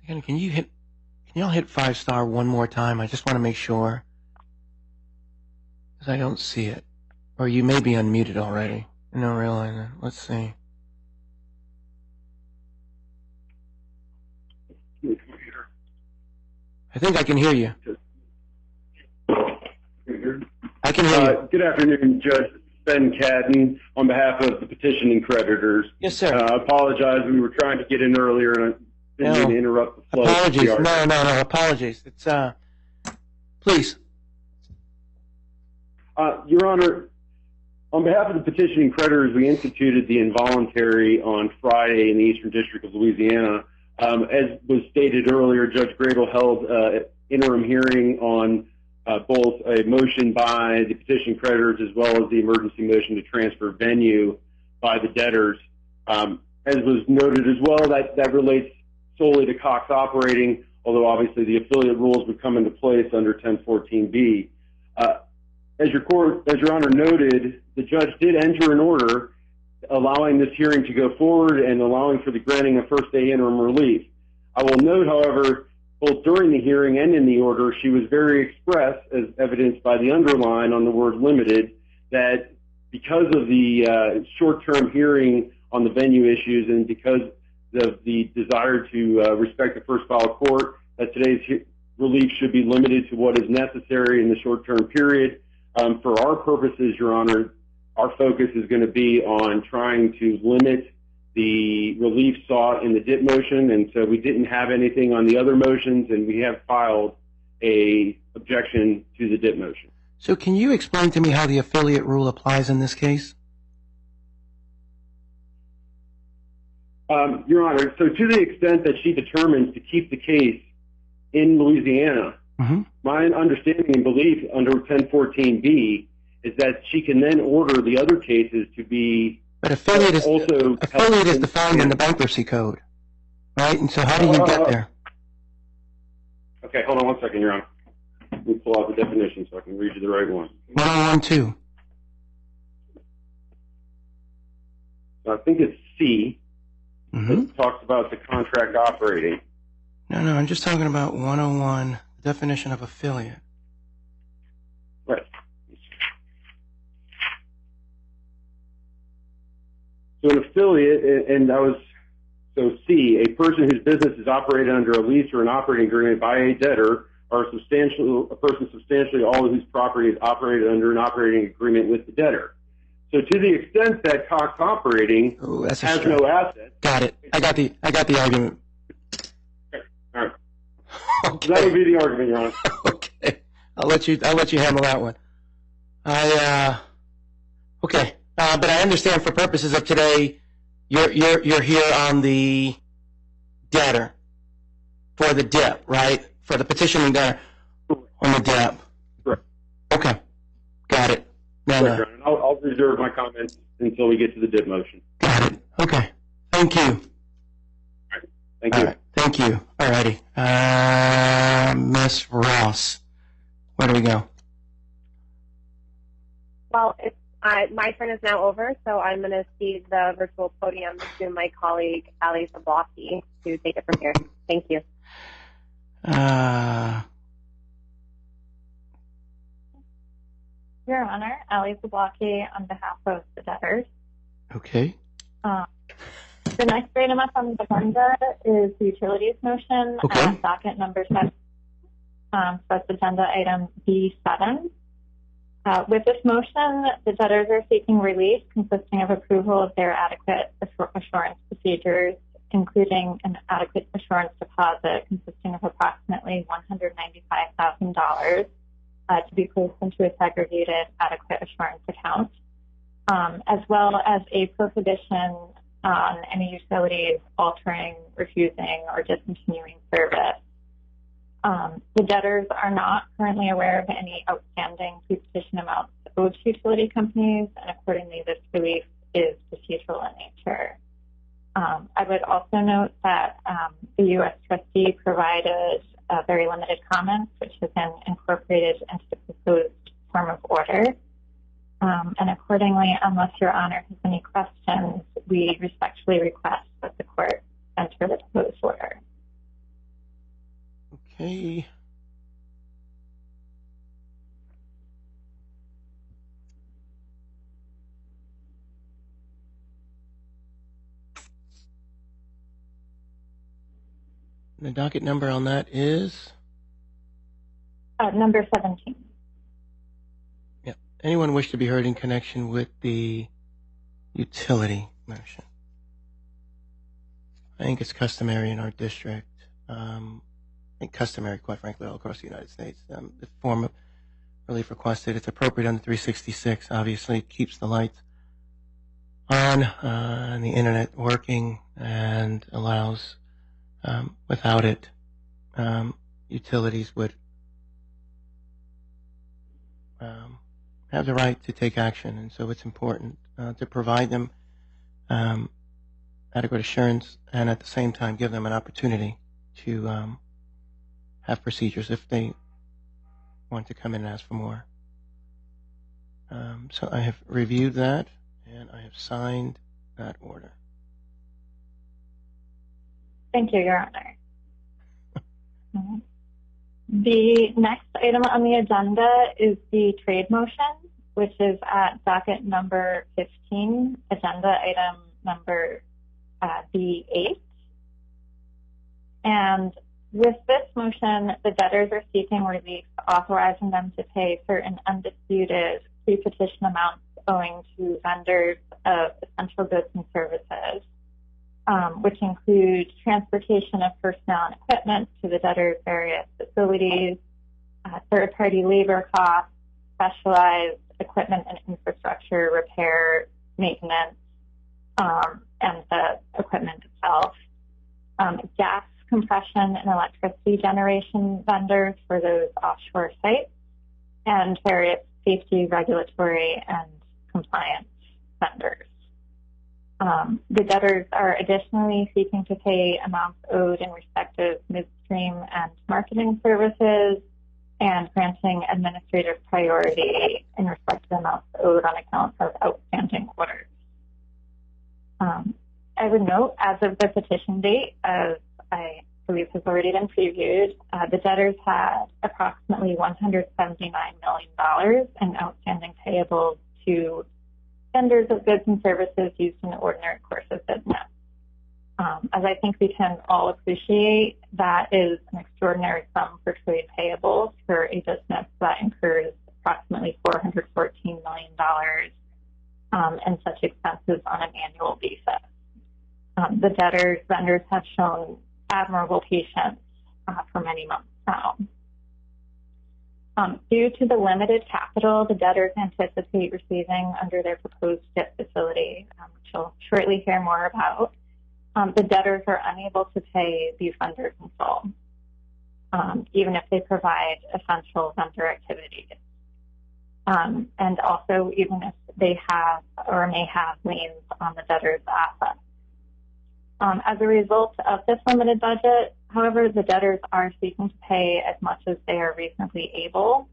Again, can y'all hit 5-star one more time? I just want to make sure, because I don't see it. Or you may be unmuted already. No, really. Let's see. I think I can hear you. I can hear you. Good afternoon, Judge Ben Cadden, on behalf of the petitioning creditors. Yes, sir. I apologize. We were trying to get in earlier, and I didn't mean to interrupt the flow. Apologies. No. Apologies. It's please. Your Honor, on behalf of the petitioning creditors, we instituted the involuntary on Friday in the Eastern District of Louisiana. As was stated earlier, Judge Grable held an interim hearing on both a motion by the petition creditors as well as the emergency motion to transfer venue by the debtors. As was noted as well, that relates solely to Cox Operating, although obviously the affiliate rules would come into place under 1014B. As Your Honor noted, the judge did enter an order allowing this hearing to go forward and allowing for the granting of first-day interim relief. I will note, however, both during the hearing and in the order, she was very express, as evidenced by the underline on the word limited, that because of the short-term hearing on the venue issues and because of the desire to respect the first file court, that today's relief should be limited to what is necessary in the short-term period. For our purposes, Your Honor, our focus is going to be on trying to limit the relief sought in the DIP motion, and so we didn't have anything on the other motions, and we have filed a objection to the DIP motion. So can you explain to me how the affiliate rule applies in this case? Your Honor, so to the extent that she determines to keep the case in Louisiana, my understanding and belief under 1014B is that she can then order the other cases to be affiliate is defined in the bankruptcy code, right? And so how do you get there? Okay, hold on one second, Your Honor. Let me pull out the definition so I can read you the right one. 1012. I think it's C. It talks about the contract operating. No, I'm just talking about 101, definition of affiliate. Right. So an affiliate, so C, a person whose business is operated under a lease or an operating agreement by a debtor, or a person substantially all of whose property is operated under an operating agreement with the debtor. So to the extent that Cox Operating has no assets. Got it. I got the argument. Okay. All right. Okay. So that would be the argument, Your Honor. Okay. I'll let you handle that one. Okay. But I understand for purposes of today, you're here on the debtor for the DIP, right? For the petitioning debtor on the DIP. Right. Okay. Got it. No. I'll reserve my comments until we get to the DIP motion. Got it. Okay. Thank you. All right. Thank you. All right. Thank you. All righty. Miss Ross, where do we go? Well, my turn is now over, so I'm going to cede the virtual podium to my colleague, Ali Zablocki, to take it from here. Thank you. Your Honor, Ali Zablocki on behalf of the debtors. Okay. The next item up on the agenda is the utilities motion at docket number 7. So that's agenda item B7. With this motion, the debtors are seeking relief consisting of approval of their adequate assurance procedures, including an adequate assurance deposit consisting of approximately $195,000 to be placed into a segregated adequate assurance account, as well as a prohibition on any utilities altering, refusing, or discontinuing service. The debtors are not currently aware of any outstanding pre-petition amounts owed to utility companies, and accordingly, this relief is procedural in nature. I would also note that the U.S. trustee provided very limited comments, which have been incorporated into the proposed form of order. And accordingly, unless Your Honor has any questions, we respectfully request that the court enter the proposed order. Okay. The docket number on that is? Number 17. Yeah. Anyone wish to be heard in connection with the utility motion? I think it's customary in our district. I think customary, quite frankly, all across the United States. The form of relief requested, it's appropriate under 366. Obviously, it keeps the lights on and the internet working and allows, without it, utilities would have the right to take action. And so it's important to provide them adequate assurance and at the same time give them an opportunity to have procedures if they want to come in and ask for more. So I have reviewed that and I have signed that order. Thank you, Your Honor. The next item on the agenda is the trade motion, which is at docket number 15, agenda item number B8. And with this motion, the debtors are seeking relief authorizing them to pay certain undisputed pre-petition amounts owing to vendors of essential goods and services, which include transportation of personnel and equipment to the debtors' various facilities, third-party labor costs, specialized equipment and infrastructure repair, maintenance, and the equipment itself, gas compression and electricity generation vendors for those offshore sites, and various safety, regulatory, and compliance vendors. The debtors are additionally seeking to pay amounts owed in respect of midstream and marketing services and granting administrative priority in respect to amounts owed on account of outstanding orders. I would note, as of the petition date, as I believe has already been previewed, the debtors had approximately $179 million in outstanding payables to vendors of goods and services used in the ordinary course of business. As I think we can all appreciate, that is an extraordinary sum for trade payables for a business that incurs approximately $414 million in such expenses on an annual basis. The debtors' vendors have shown admirable patience for many months now. Due to the limited capital the debtors anticipate receiving under their proposed DIP facility, which you'll shortly hear more about, the debtors are unable to pay these vendors in full, even if they provide essential vendor activities. And also even if they have or may have liens on the debtors' assets. As a result of this limited budget, however, the debtors are seeking to pay as much as they are reasonably able,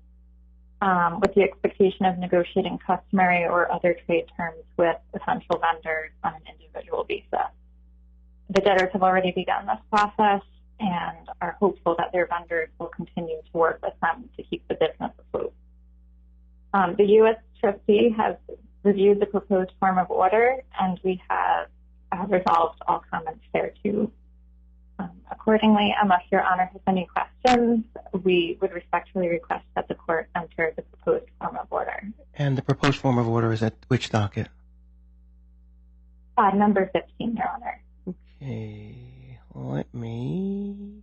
with the expectation of negotiating customary or other trade terms with essential vendors on an individual basis. The debtors have already begun this process and are hopeful that their vendors will continue to work with them to keep the business afloat. The U.S. trustee has reviewed the proposed form of order, and we have resolved all comments thereto. Accordingly, unless Your Honor has any questions, we would respectfully request that the court enter the proposed form of order. And the proposed form of order is at which docket? Number 15, Your Honor. Okay, let me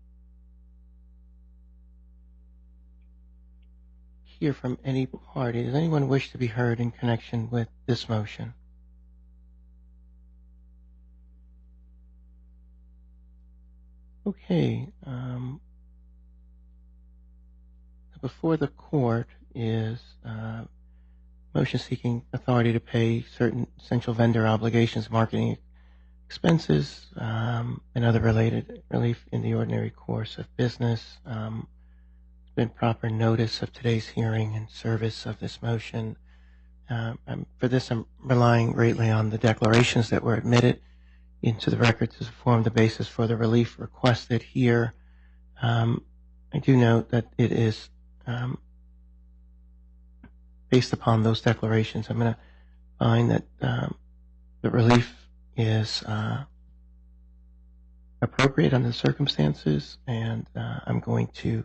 hear from any party. Does anyone wish to be heard in connection with this motion? Okay, before the court is motion seeking authority to pay certain essential vendor obligations, marketing expenses, and other related relief in the ordinary course of business. There's been proper notice of today's hearing and service of this motion. For this, I'm relying greatly on the declarations that were admitted into the record to form the basis for the relief requested here. I do note that it is based upon those declarations. I'm going to find that the relief is appropriate under the circumstances, and I'm going to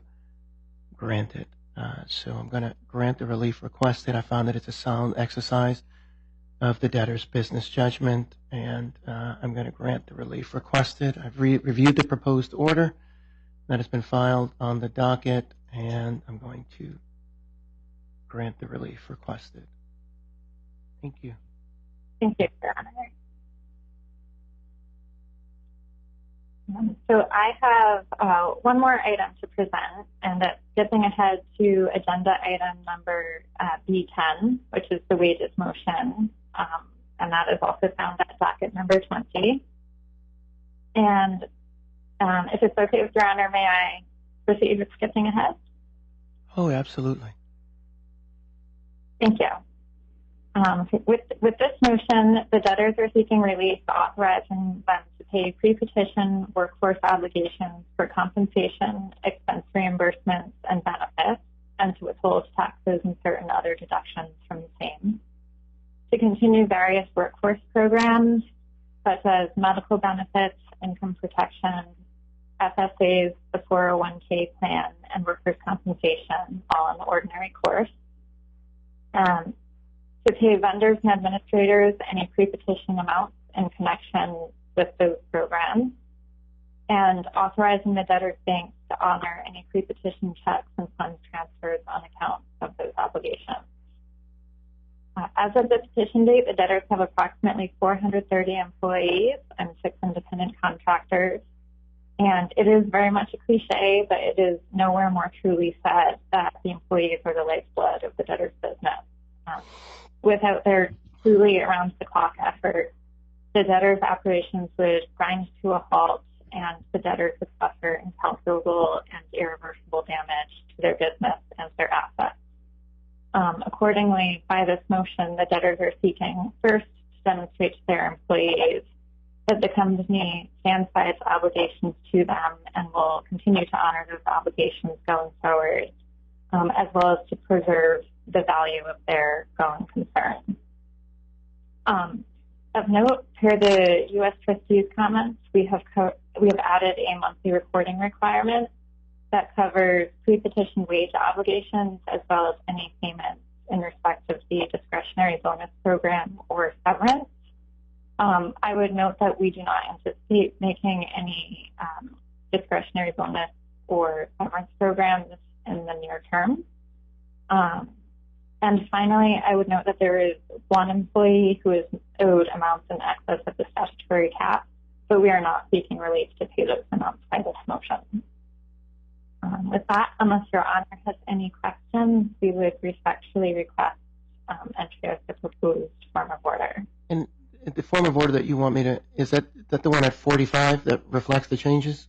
grant it. So I'm going to grant the relief requested. I found that it's a sound exercise of the debtor's business judgment, and I'm going to grant the relief requested. I've reviewed the proposed order that has been filed on the docket, and I'm going to grant the relief requested. Thank you. Thank you, Your Honor. So I have one more item to present, and that's skipping ahead to agenda item number B10, which is the wages motion, and that is also found at docket number 20. And if it's okay with Your Honor, may I proceed with skipping ahead? Oh, absolutely. Thank you. With this motion, the debtors are seeking relief authorizing them to pay pre-petition workforce obligations for compensation, expense reimbursements, and benefits, and to withhold taxes and certain other deductions from the same. To continue various workforce programs, such as medical benefits, income protection, FSAs, the 401k plan, and workers' compensation, all in the ordinary course. To pay vendors and administrators any pre-petition amounts in connection with those programs, and authorizing the debtors' banks to honor any pre-petition checks and funds transfers on account of those obligations. As of the petition date, the debtors have approximately 430 employees and 6 independent contractors. And it is very much a cliche, but it is nowhere more truly said that the employees are the lifeblood of the debtor's business. Without their truly around-the-clock effort, the debtor's operations would grind to a halt, and the debtors would suffer incalculable and irreversible damage to their business and their assets. Accordingly, by this motion, the debtors are seeking first to demonstrate to their employees that the company stands by its obligations to them and will continue to honor those obligations going forward, as well as to preserve the value of their going concern. Of note, per the U.S. trustees' comments, we have added a monthly reporting requirement that covers pre-petition wage obligations as well as any payments in respect of the discretionary bonus program or severance. I would note that we do not anticipate making any discretionary bonus or severance programs in the near term. And finally, I would note that there is one employee who is owed amounts in excess of the statutory cap, but we are not seeking relief to pay those amounts by this motion. With that, unless Your Honor has any questions, we would respectfully request entry of the proposed form of order. And the form of order that you want me to, is that the one at 45 that reflects the changes?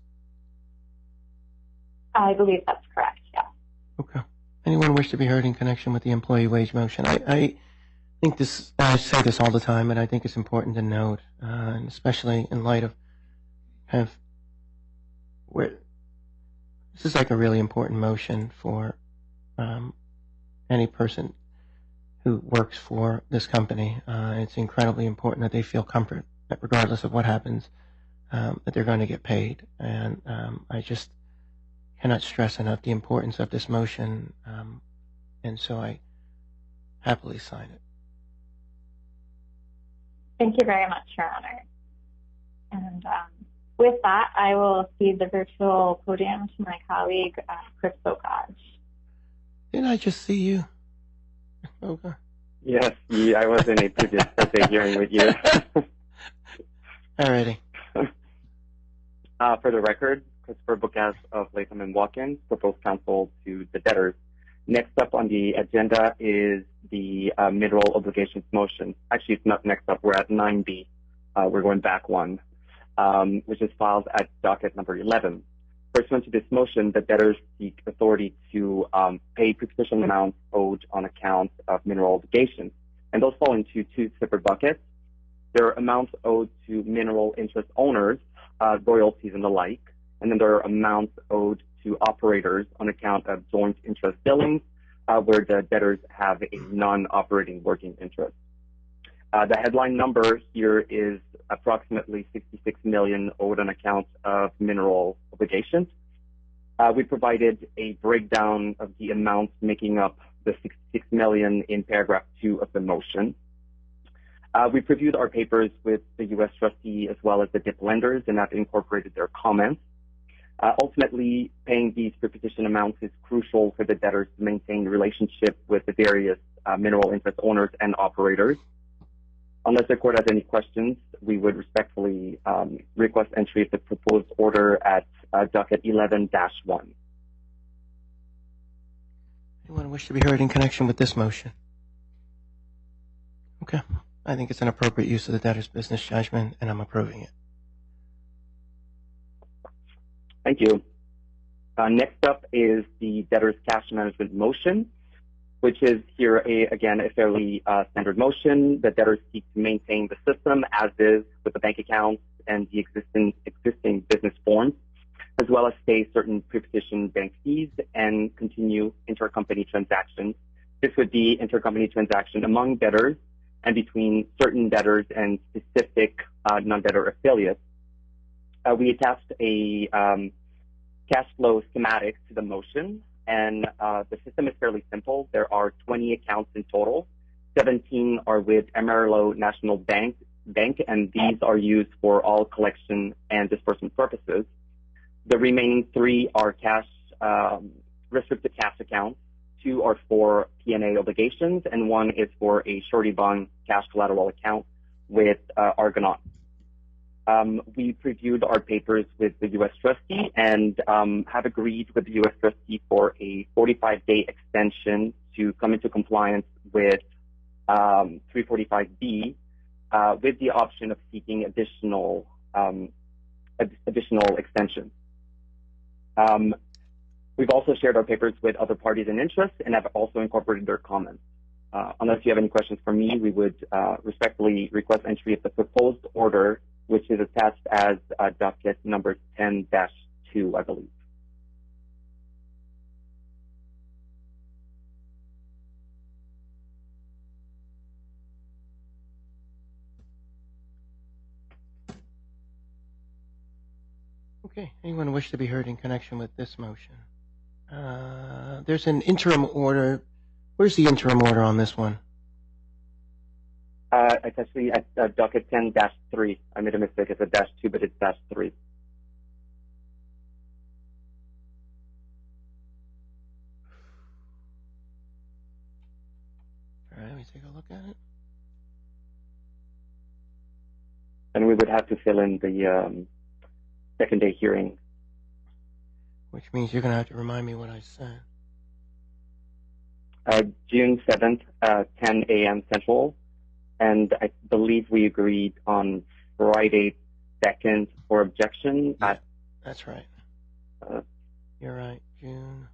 I believe that's correct, yes. Okay. Anyone wish to be heard in connection with the employee wage motion? I think this, I say this all the time, and I think it's important to note, and especially in light of kind of where this is like a really important motion for any person who works for this company. It's incredibly important that they feel comfort that regardless of what happens, that they're going to get paid. And I just cannot stress enough the importance of this motion, and so I happily sign it. Thank you very much, Your Honor. And with that, I will cede the virtual podium to my colleague, Chris Bocage. Didn't I just see you? Okay. Yes, I was in a previous birthday hearing with you. Alrighty. For the record, Christopher Bocage of Latham & Watkins, proposed counsel to the debtors. Next up on the agenda is the mineral obligations motion. Actually, it's not next up. We're at 9B. We're going back one, which is filed at docket number 11. Pursuant to this motion, the debtors seek authority to pay pre-petition amounts owed on account of mineral obligations. And those fall into two separate buckets. There are amounts owed to mineral interest owners, royalties and the like. And then there are amounts owed to operators on account of joint interest billings, where the debtors have a non-operating working interest. The headline number here is approximately $66 million owed on account of mineral obligations. We provided a breakdown of the amounts making up the $66 million in paragraph 2 of the motion. We previewed our papers with the U.S. trustee as well as the DIP lenders and have incorporated their comments. Ultimately, paying these pre-petition amounts is crucial for the debtors to maintain relationship with the various mineral interest owners and operators. Unless the court has any questions, we would respectfully request entry of the proposed order at docket 11-1. Anyone wish to be heard in connection with this motion? Okay. I think it's an appropriate use of the debtor's business judgment, and I'm approving it. Thank you. Next up is the debtor's cash management motion, which is here, again, a fairly standard motion. The debtors seek to maintain the system as is with the bank accounts and the existing business forms, as well as pay certain pre-petition bank fees and continue intercompany transactions. This would be intercompany transaction among debtors and between certain debtors and specific non-debtor affiliates. We attached a cash flow schematic to the motion, and the system is fairly simple. There are 20 accounts in total. 17 are with MLCJR National Bank, and these are used for all collection and disbursement purposes. The remaining 3 are cash, restricted cash accounts. 2 are for P&A obligations, and 1 is for a surety bond cash collateral account with Argonaut. We previewed our papers with the U.S. trustee and have agreed with the U.S. trustee for a 45-day extension to come into compliance with 345B, with the option of seeking additional extensions. We've also shared our papers with other parties in interest and have also incorporated their comments. Unless you have any questions for me, we would respectfully request entry of the proposed order, which is attached as docket number 10-2, I believe. Okay. Anyone wish to be heard in connection with this motion? There's an interim order. Where's the interim order on this one? It's actually at docket 10-3. I made a mistake. It's a -2, but it's -3. All right, let me take a look at it. And we would have to fill in the second day hearing. Which means you're going to have to remind me what I said. June 7th, 10 a.m. Central. And I believe we agreed on Friday 2nd for objection. Yeah, that's right. You're right, June.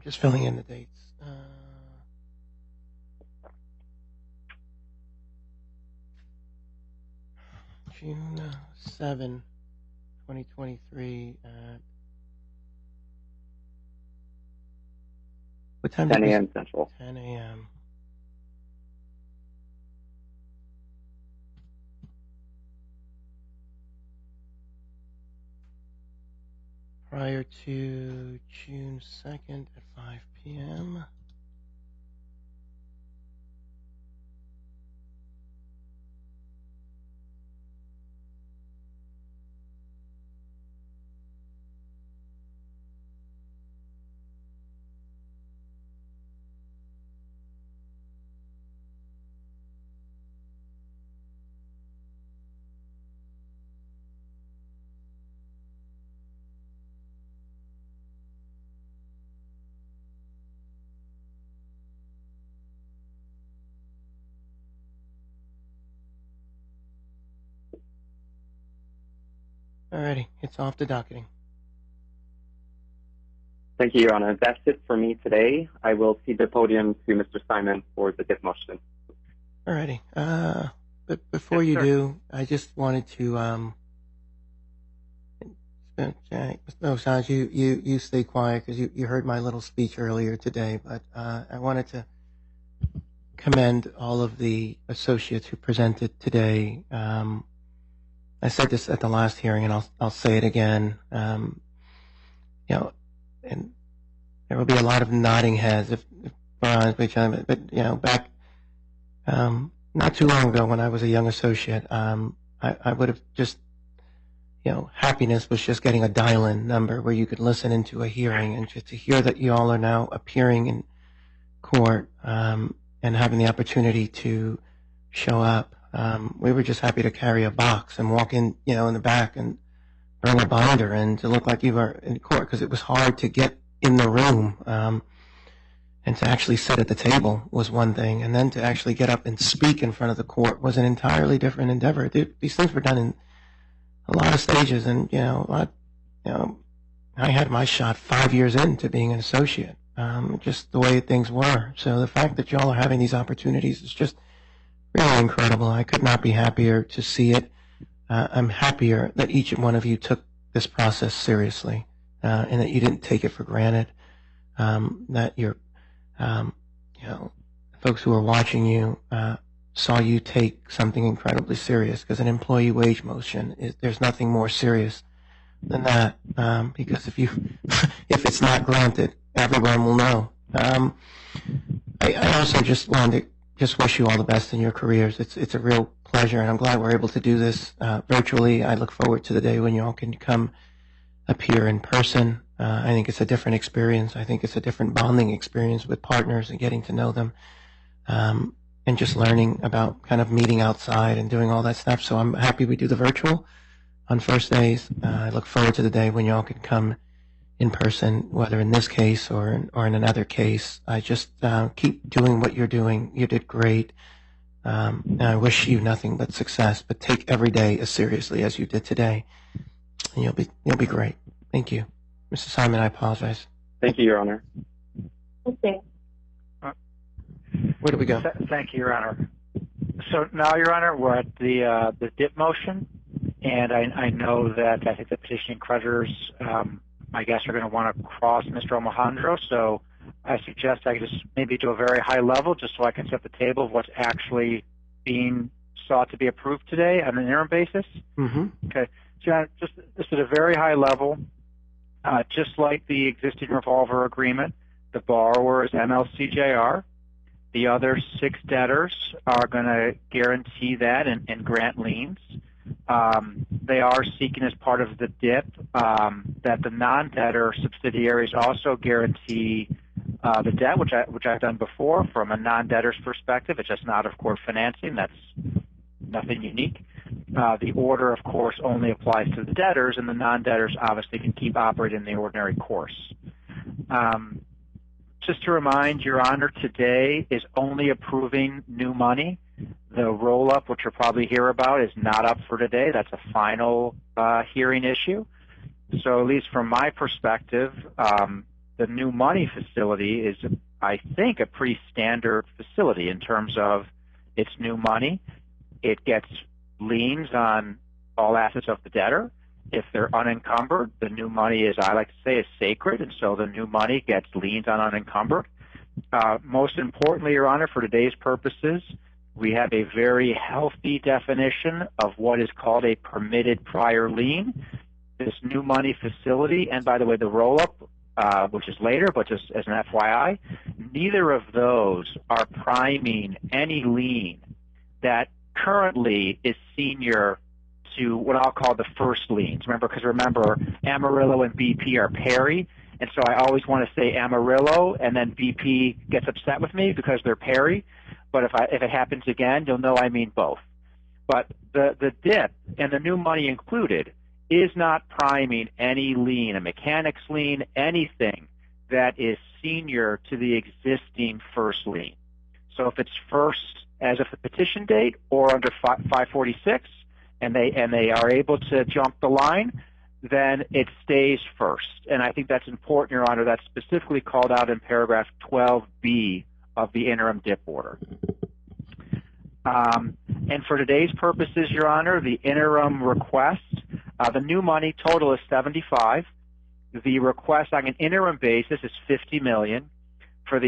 Just filling in the dates. June 7, 2023 at what time? 10 a.m. Central. 10 a.m. Prior to June 2nd at 5 p.m. Alrighty, it's off the docketing. Thank you, Your Honor. That's it for me today. I will cede the podium to Mr. Simon for the dip motion. Alrighty. But before you do, I just wanted to no, Sanj, you stay quiet because you heard my little speech earlier today. But I wanted to commend all of the associates who presented today. I said this at the last hearing, and I'll say it again. You know, and there will be a lot of nodding heads if we're honest with each other. But you know, back not too long ago when I was a young associate, I would have just, you know, happiness was just getting a dial-in number where you could listen into a hearing, and just to hear that you all are now appearing in court and having the opportunity to show up. We were just happy to carry a box and walk in, you know, in the back and bring a binder and to look like you were in court, because it was hard to get in the room. And to actually sit at the table was one thing, and then to actually get up and speak in front of the court was an entirely different endeavor. These things were done in a lot of stages, and you know, I had my shot 5 years into being an associate, just the way things were. So the fact that y'all are having these opportunities is just really incredible. I could not be happier to see it. I'm happier that each one of you took this process seriously, and that you didn't take it for granted. That you're, you know, folks who are watching you saw you take something incredibly serious, because an employee wage motion there's nothing more serious than that, because if it's not granted, everyone will know. I also just wanted to just wish you all the best in your careers. It's a real pleasure, and I'm glad we're able to do this virtually. I look forward to the day when you all can come appear in person. I think it's a different experience. I think it's a different bonding experience with partners and getting to know them, and just learning about kind of meeting outside and doing all that stuff. So I'm happy we do the virtual on first days. I look forward to the day when you all can come in person, whether in this case or in another case. I just keep doing what you're doing. You did great. And I wish you nothing but success, but take every day as seriously as you did today, and you'll be great. Thank you. Mr. Simon, I apologize. Thank you, Your Honor. Okay. Where do we go? Thank you, Your Honor. So now, Your Honor, we're at the dip motion, and I know that I think the petitioning creditors, I guess, are going to want to cross Mr. Alejandro, so I suggest I just maybe do a very high level just so I can set the table of what's actually being sought to be approved today on an interim basis. Mm-hmm. Okay. So just at a very high level, just like the existing revolver agreement, the borrower is MLCJR. The other 6 debtors are going to guarantee that and grant liens. They are seeking, as part of the DIP, that the non-debtor subsidiaries also guarantee the debt, which I've done before from a non-debtor's perspective. It's just not, of course, financing. That's nothing unique. The order, of course, only applies to the debtors, and the non-debtors obviously can keep operating in the ordinary course. Just to remind Your Honor, today is only approving new money. The roll-up, which you'll probably hear about, is not up for today. That's a final hearing issue. So at least from my perspective, the new money facility is, I think, a pretty standard facility in terms of it's new money. It gets liens on all assets of the debtor. If they're unencumbered, the new money is, I like to say, is sacred, and so the new money gets liens on unencumbered. Most importantly, Your Honor, for today's purposes, we have a very healthy definition of what is called a permitted prior lien. This new money facility, and by the way, the roll-up, which is later, but just as an FYI, neither of those are priming any lien that currently is senior to what I'll call the first liens. Remember, Amarillo and BP are pari, and so I always want to say Amarillo, and then BP gets upset with me because they're pari. But if it happens again, you'll know I mean both. But the DIP and the new money included is not priming any lien, a mechanics lien, anything that is senior to the existing first lien. So if it's first as of the petition date or under 546, and they are able to jump the line, then it stays first. And I think that's important, Your Honor. That's specifically called out in paragraph 12B of the interim DIP order. And for today's purposes, Your Honor, the interim request, the new money total is 75. The request on an interim basis is 50 million for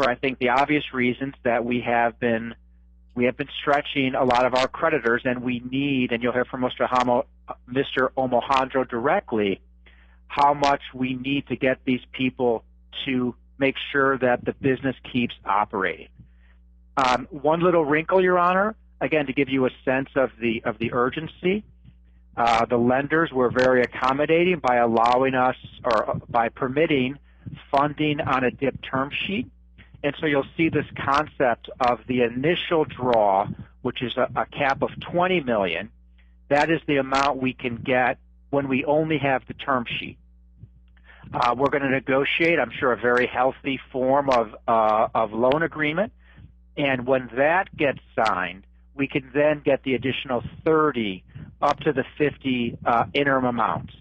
I think the obvious reasons that we have been stretching a lot of our creditors, and we need, and you'll hear from Mr. Omohandro directly, how much we need to get these people to make sure that the business keeps operating. One little wrinkle, Your Honor, again, to give you a sense of the urgency, the lenders were very accommodating by allowing us, or by permitting funding on a DIP term sheet. And so you'll see this concept of the initial draw, which is a cap of 20 million. That is the amount we can get when we only have the term sheet. We're going to negotiate, I'm sure, a very healthy form of loan agreement. And when that gets signed, we can then get the additional 30 up to the 50 interim amounts.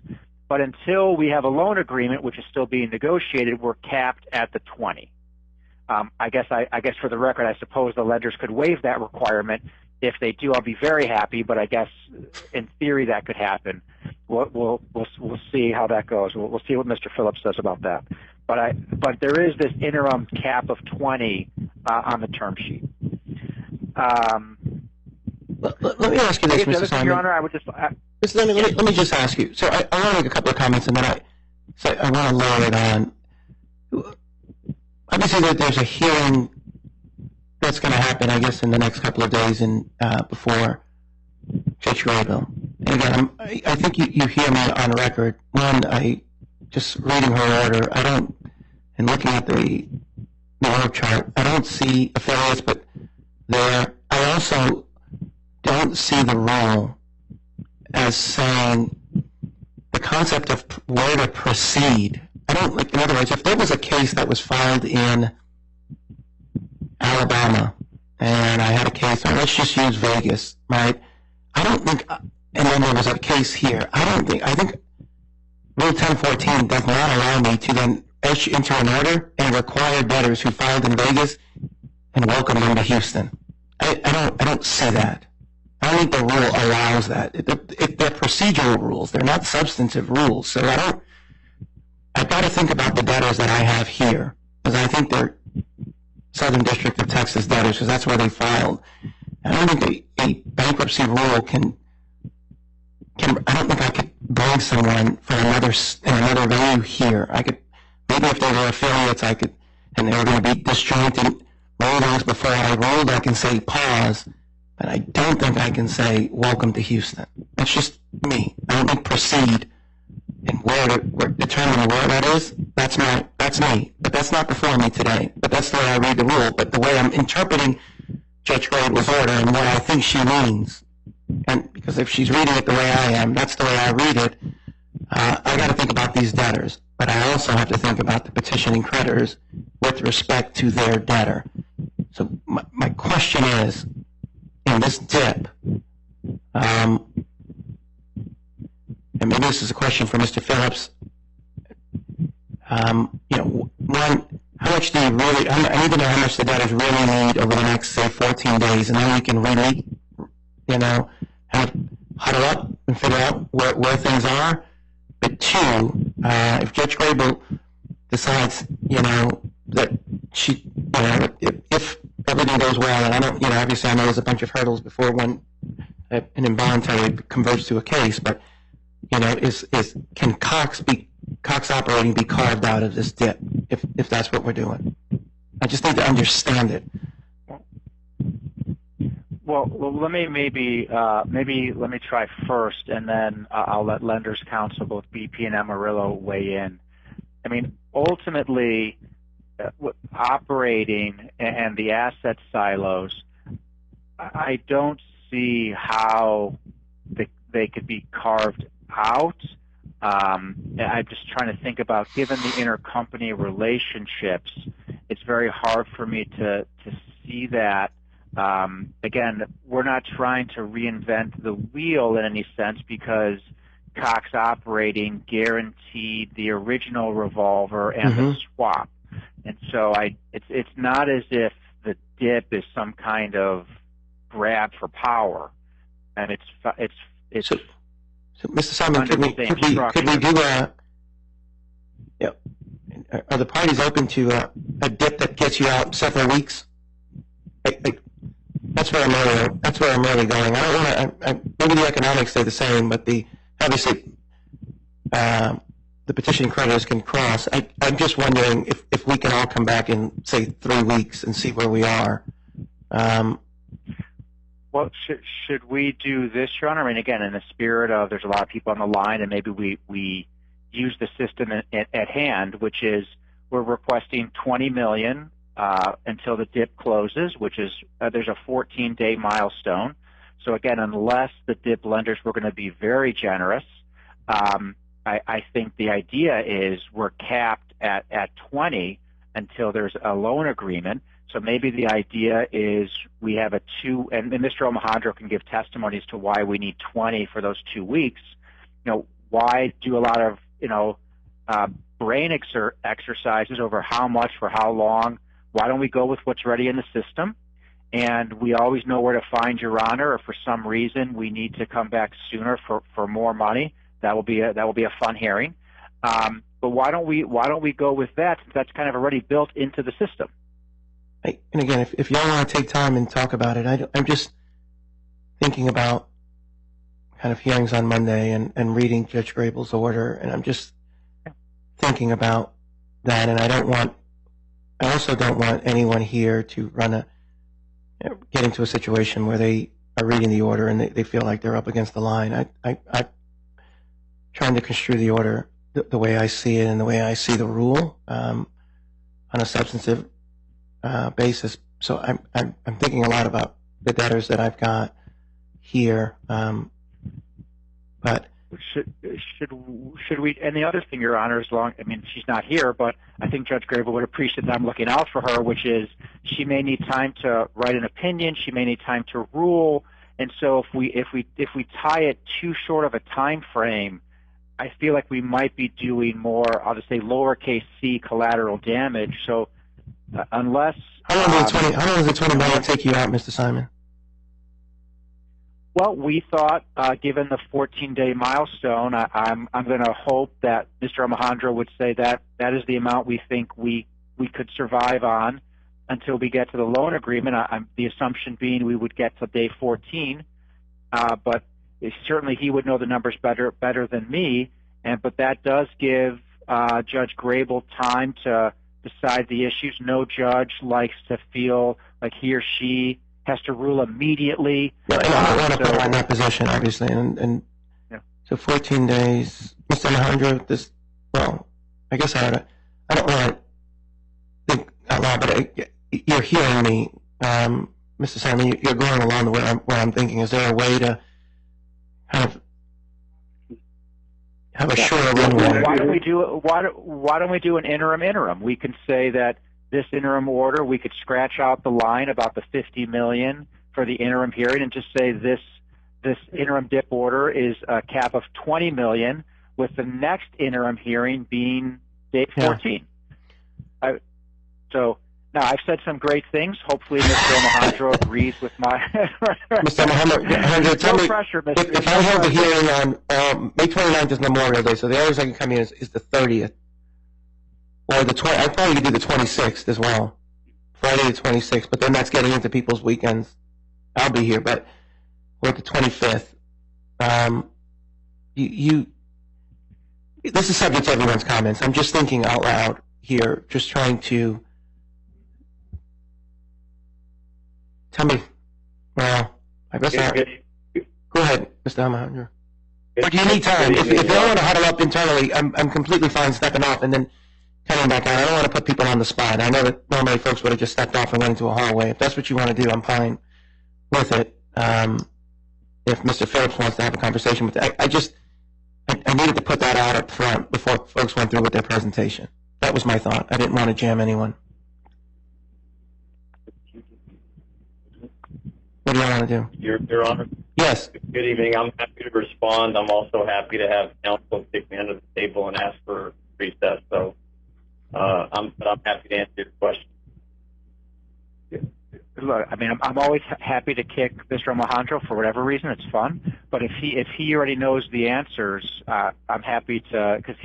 But until we have a loan agreement, which is still being negotiated, we're capped at the 20. I guess for the record, I suppose the lenders could waive that requirement. If they do, I'll be very happy. But I guess in theory that could happen. We'll see how that goes. We'll see what Mr. Phillips says about that. But there is this interim cap of 20 on the term sheet. Let me ask you this, Mr. Simon. Your Honor, I would just. Let me just ask you. So I want to make a couple of comments, and then I want to lower it on. Obviously, there's a hearing that's going to happen, I guess, in the next couple of days before Judge Graybill. And again, I think you hear me on record. One, just reading her order, and looking at the org chart, I don't see affiliates, but there. I also don't see the rule as saying the concept of where to proceed. I don't, in other words, if there was a case that was filed in Alabama and I had a case, or let's just use Vegas, right? I don't think, and then there was a case here, I think Rule 1014 does not allow me to then enter an order and require debtors who filed in Vegas and welcome them to Houston. I don't see that. I don't think the rule allows that. They're procedural rules. They're not substantive rules. So I've got to think about the debtors that I have here, because I think they're Southern District of Texas debtors, because that's where they filed. I don't think a bankruptcy rule can. I don't think I could bring someone from another venue here. I could, maybe if they were affiliates, I could, and they were going to be disjointed rulings before I ruled, I can say pause, but I don't think I can say welcome to Houston. That's just me. I don't think proceed and determine where that is. That's me. But that's not before me today. But that's the way I read the rule. But the way I'm interpreting Judge Gray's order and what I think she means, and because if she's reading it the way I am, that's the way I read it. I got to think about these debtors, but I also have to think about the petitioning creditors with respect to their debtor. So my question is, in this DIP, and maybe this is a question for Mr. Phillips, one, how much do you really, I need to know how much the debtors really need over the next, say, 14 days, and then we can really, huddle up and figure out where things are. But two, if Judge Grable decides, that she, if everything goes well, and I don't, obviously I know there's a bunch of hurdles before an involuntary converts to a case, but, can Cox Operating be carved out of this dip, if that's what we're doing? I just need to understand it. Well, let me try first, and then I'll let lenders counsel, both BP and Amarillo, weigh in. I mean, ultimately, operating and the asset silos, I don't see how they could be carved out. I'm just trying to think about, given the intercompany relationships, it's very hard for me to see that. Again, we're not trying to reinvent the wheel in any sense, because Cox Operating guaranteed the original revolver and the swap. And so it's not as if the dip is some kind of grab for power. And it's so Mr. Simon, could we do are the parties open to a dip that gets you out several weeks? That's where I'm really going. I don't want to. Maybe the economics stay the same, but obviously the petitioning creditors can cross. I'm just wondering if we can all come back in, say, 3 weeks and see where we are. Well, should we do this, Your Honor? I mean, again, in the spirit of there's a lot of people on the line, and maybe we use the system at hand, which is we're requesting $20 million until the dip closes, which is there's a 14-day milestone. So again, unless the dip lenders were going to be very generous, I think the idea is we're capped at 20 until there's a loan agreement. So maybe the idea is we have a and Mr. Alejandro can give testimony as to why we need 20 for those 2 weeks. Why do a lot of, brain exercises over how much for how long? Why don't we go with what's already in the system? And we always know where to find Your Honor, or for some reason we need to come back sooner for more money. That will be a fun hearing. But why don't we go with that, since that's kind of already built into the system? And again, if y'all want to take time and talk about it, I'm just thinking about kind of hearings on Monday and reading Judge Grable's order, and I'm just thinking about that, and I also don't want anyone here to get into a situation where they are reading the order and they feel like they're up against the line. I'm trying to construe the order the way I see it and the way I see the rule on a substantive basis. So I'm thinking a lot about the debtors that I've got here, but should we? And the other thing, Your Honor, she's not here, but I think Judge Grable would appreciate that I'm looking out for her, which is she may need time to write an opinion, she may need time to rule, and so if we tie it too short of a time frame, I feel like we might be doing more, I'll just say, lowercase c collateral damage. So unless how long does the 20 million take you out, Mr. Simon? Well, we thought, given the 14-day milestone, I'm going to hope that Mr. Alejandro would say that that is the amount we think we could survive on until we get to the loan agreement. The assumption being we would get to day 14, but certainly he would know the numbers better than me. But that does give Judge Grable time to decide the issues. No judge likes to feel like he or she has to rule immediately. I don't want to put her in that position, obviously. So 14 days, Mr. Alejandro, I guess I don't want to think out loud, but you're hearing me, Mr. Simon. You're going along the way where I'm thinking. Is there a way to kind of have a shorter runway? Why don't we do an interim? We can say that this interim order, we could scratch out the line about the $50 million for the interim period and just say this interim dip order is a cap of $20 million, with the next interim hearing being day 14. So now I've said some great things. Hopefully, Mr. Alejandro agrees with my. Mr. Alejandro, tell me, pressure, Mr. if I hold the hearing on May 29th is Memorial Day, so the earliest I can come in is the 30th, or the 20th. I probably could do the 26th as well, Friday the 26th. But then that's getting into people's weekends. I'll be here, but or the 25th. This is subject to everyone's comments. I'm just thinking out loud here, just trying to. Tell me. Well, I guess go ahead, Mr. Alejandro. Or do you need time? If you don't want to huddle up internally, I'm completely fine stepping off and then coming back on. I don't want to put people on the spot. I know that normally folks would have just stepped off and went into a hallway. If that's what you want to do, I'm fine with it. If Mr. Phillips wants to have a conversation with I needed to put that out up front before folks went through with their presentation. That was my thought. I didn't want to jam anyone. What do you want to do? Your Honor. Yes. Good evening. I'm happy to respond. I'm also happy to have counsel stick me under the table and ask for recess. So, I'm happy to answer your question. Look, I mean, I'm always happy to kick Mr. Alejandro for whatever reason. It's fun. But if he already knows the answers, I'm happy to, because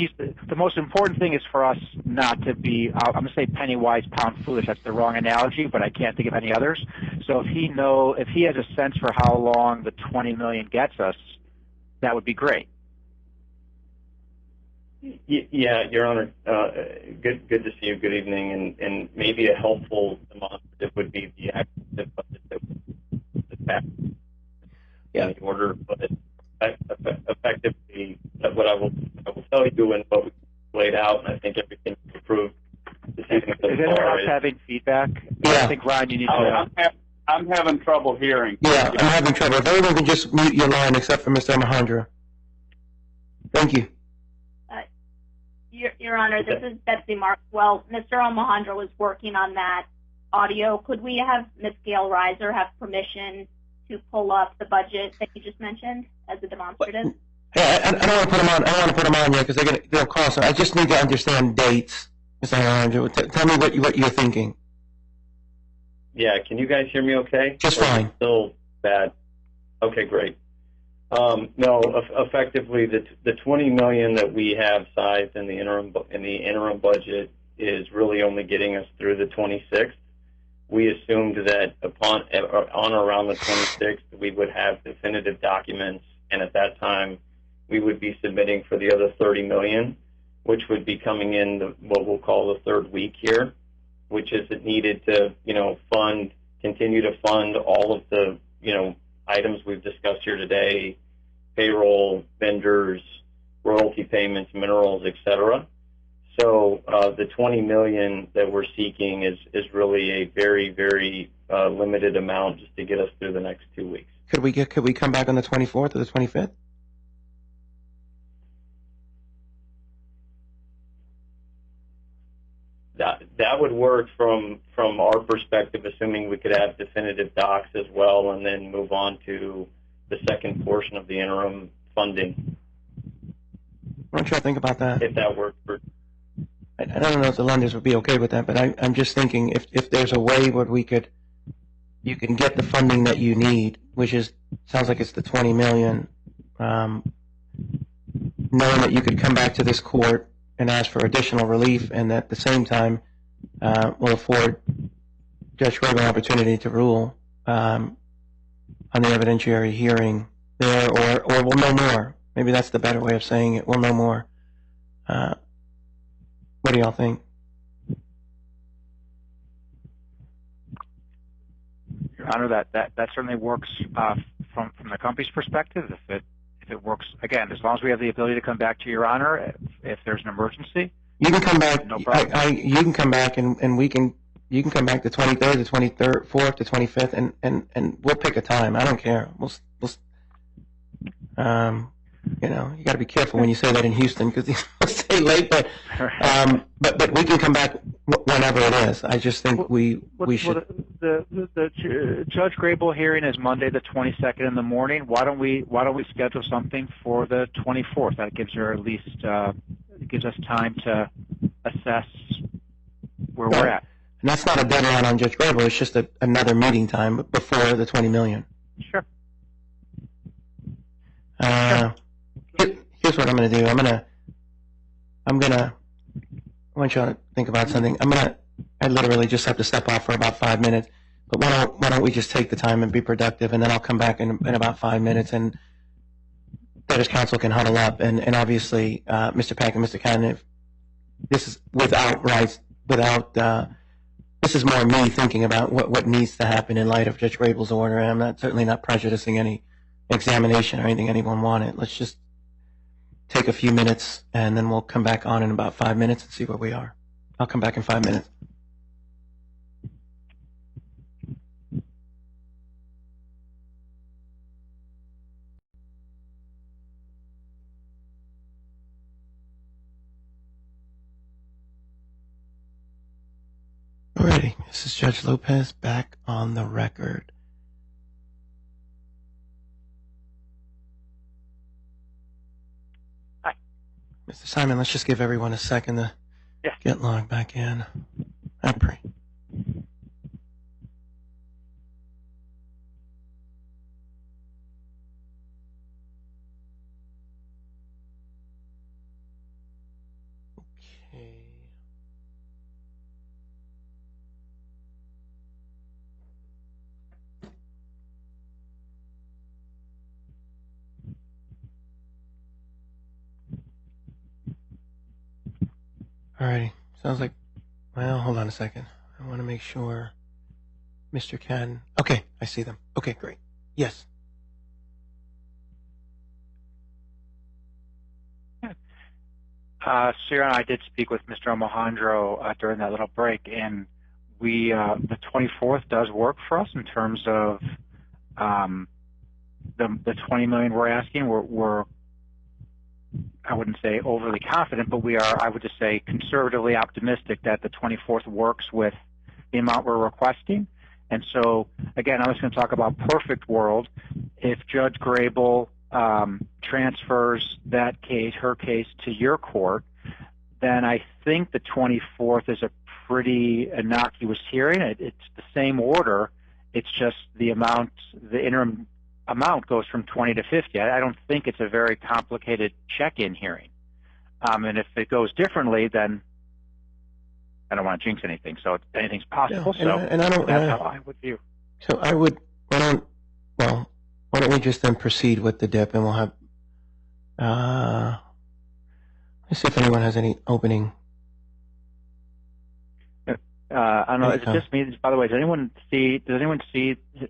the most important thing is for us not to be, I'm going to say penny wise, pound foolish. That's the wrong analogy, but I can't think of any others. So if he has a sense for how long the $20 million gets us, that would be great. Yeah, Your Honor. Good to see you. Good evening. And maybe a helpful demonstrative would be the actual budget that was attached in the order. But effectively, what I will tell you and what we laid out, and I think everything was approved this evening. Is anyone else having feedback? Yeah. I think, Ryan, you need to. I'm having trouble hearing. Yeah, I'm having trouble. If everyone can just mute your line except for Mr. Alejandro. Thank you. Your Honor, this is Betsy Marks. Well, Mr. Alejandro was working on that audio. Could we have Ms. Gail Reiser have permission to pull up the budget that you just mentioned as a demonstrative? Hey, I don't want to put them on. I don't want to put them on yet because they'll cost. I just need to understand dates, Mr. Alejandro. Tell me what you're thinking. Yeah, can you guys hear me okay? Just fine. Still bad. Okay, great. No, effectively, the $20 million that we have sized in the interim budget is really only getting us through the 26th. We assumed that on or around the 26th, we would have definitive documents, and at that time, we would be submitting for the other $30 million, which would be coming in what we'll call the third week here, which is needed to, continue to fund all of the, items we've discussed here today, payroll, vendors, royalty payments, minerals, etc. So the $20 million that we're seeking is really a very, very limited amount just to get us through the next 2 weeks. Could we come back on the 24th or the 25th? That would work from our perspective, assuming we could have definitive docs as well, and then move on to the second portion of the interim funding. Why don't you think about that? If that works for. I don't know if the lenders would be okay with that, but I'm just thinking if there's a way where you can get the funding that you need, which sounds like it's the $20 million, knowing that you could come back to this court and ask for additional relief, and at the same time will afford Judge Grable an opportunity to rule on the evidentiary hearing there, or we'll know more. Maybe that's the better way of saying it. We'll know more. What do y'all think? Your Honor, that certainly works from the company's perspective. If it works, again, as long as we have the ability to come back to Your Honor, if there's an emergency. You can come back. No problem. You can come back, and we can. You can come back the 23rd, the 23rd, 4th, the 25th, and we'll pick a time. I don't care. We'll you got to be careful when you say that in Houston because they'll stay late. But we can come back whenever it is. I just think we should. The Judge Grable hearing is Monday the 22nd in the morning. Why don't we schedule something for the 24th? That gives her at least gives us time to assess where we're at. And that's not a deadline on Judge Grable. It's just another meeting time before the $20 million. Sure. Here's what I'm going to do. I want you to think about something. I literally just have to step off for about 5 minutes. But why don't we just take the time and be productive, and then I'll come back in about 5 minutes, and Debtors Counsel can huddle up. And obviously, Mr. Peck and Mr. Cannon, if this is this is more me thinking about what needs to happen in light of Judge Grable's order, and I'm certainly not prejudicing any examination or anything anyone wanted. Let's just take a few minutes, and then we'll come back on in about 5 minutes and see where we are. I'll come back in 5 minutes. Alrighty, this is Judge Lopez back on the record. Hi. Mr. Simon, let's just give everyone a second to get logged back in. Okay. Alrighty, sounds like, well, hold on a second. I want to make sure Mr. Ken, okay, I see them. Okay, great. Yes. Sarah and I did speak with Mr. Alejandro during that little break, and we the 24th does work for us in terms of the $20 million we're asking. We're I wouldn't say overly confident, but we are, I would just say, conservatively optimistic that the 24th works with the amount we're requesting. And so, again, I was going to talk about perfect world. If Judge Grable transfers that case, her case, to your court, then I think the 24th is a pretty innocuous hearing. It's the same order. It's just the amount, the interim amount goes from 20 to 50. I don't think it's a very complicated check-in hearing. And if it goes differently, then I don't want to jinx anything. So anything's possible. Yeah, and I don't, that's how I would view. So I would, why don't we just then proceed with the dip, and we'll have, let's see if anyone has any opening. I don't know. Is it just me? By the way, does anyone see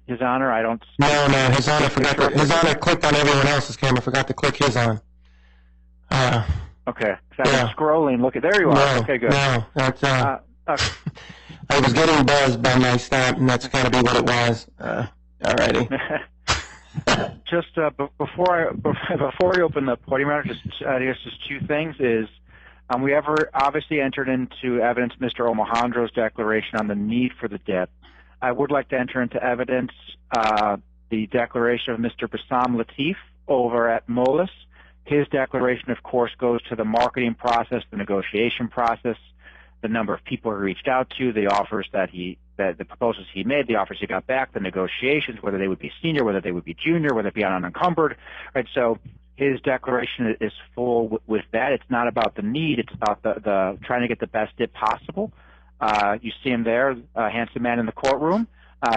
His Honor? I don't. No, His Honor forgot. His Honor clicked on everyone else's camera. Forgot to click his on. Okay. So I was scrolling. Look at there you are. No, okay, good. No, that's. I was getting buzzed by my stamp, and that's got to be what it was. Alrighty. Just before we open the podium, I guess just two things is. We ever obviously entered into evidence Mr. Alejandro's declaration on the need for the DIP. I would like to enter into evidence the declaration of Mr. Bassam Latif over at MOLIS. His declaration, of course, goes to the marketing process, the negotiation process, the number of people he reached out to, the offers the proposals he made, the offers he got back, the negotiations, whether they would be senior, whether they would be junior, whether it be on unencumbered, right? So his declaration is full with that. It's not about the need. It's about the trying to get the best DIP possible. You see him there, a handsome man in the courtroom.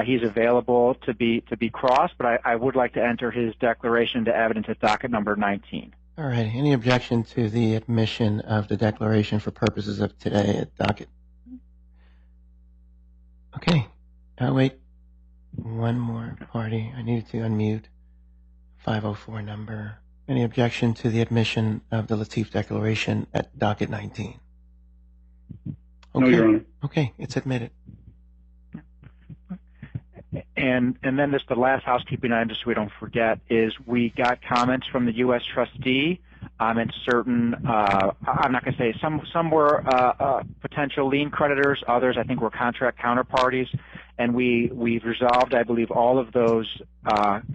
He's available to be crossed, but I would like to enter his declaration to evidence at docket number 19. All right. Any objection to the admission of the declaration for purposes of today at docket? Okay. I'll wait one more party. I needed to unmute 504 number. Any objection to the admission of the Latif declaration at docket 19? Okay. No, Your Honor. Okay, it's admitted. And then just the last housekeeping item, just so we don't forget, is we got comments from the U.S. trustee and certain, I'm not going to say, some were potential lien creditors, others I think were contract counterparties, and we've resolved, I believe, all of those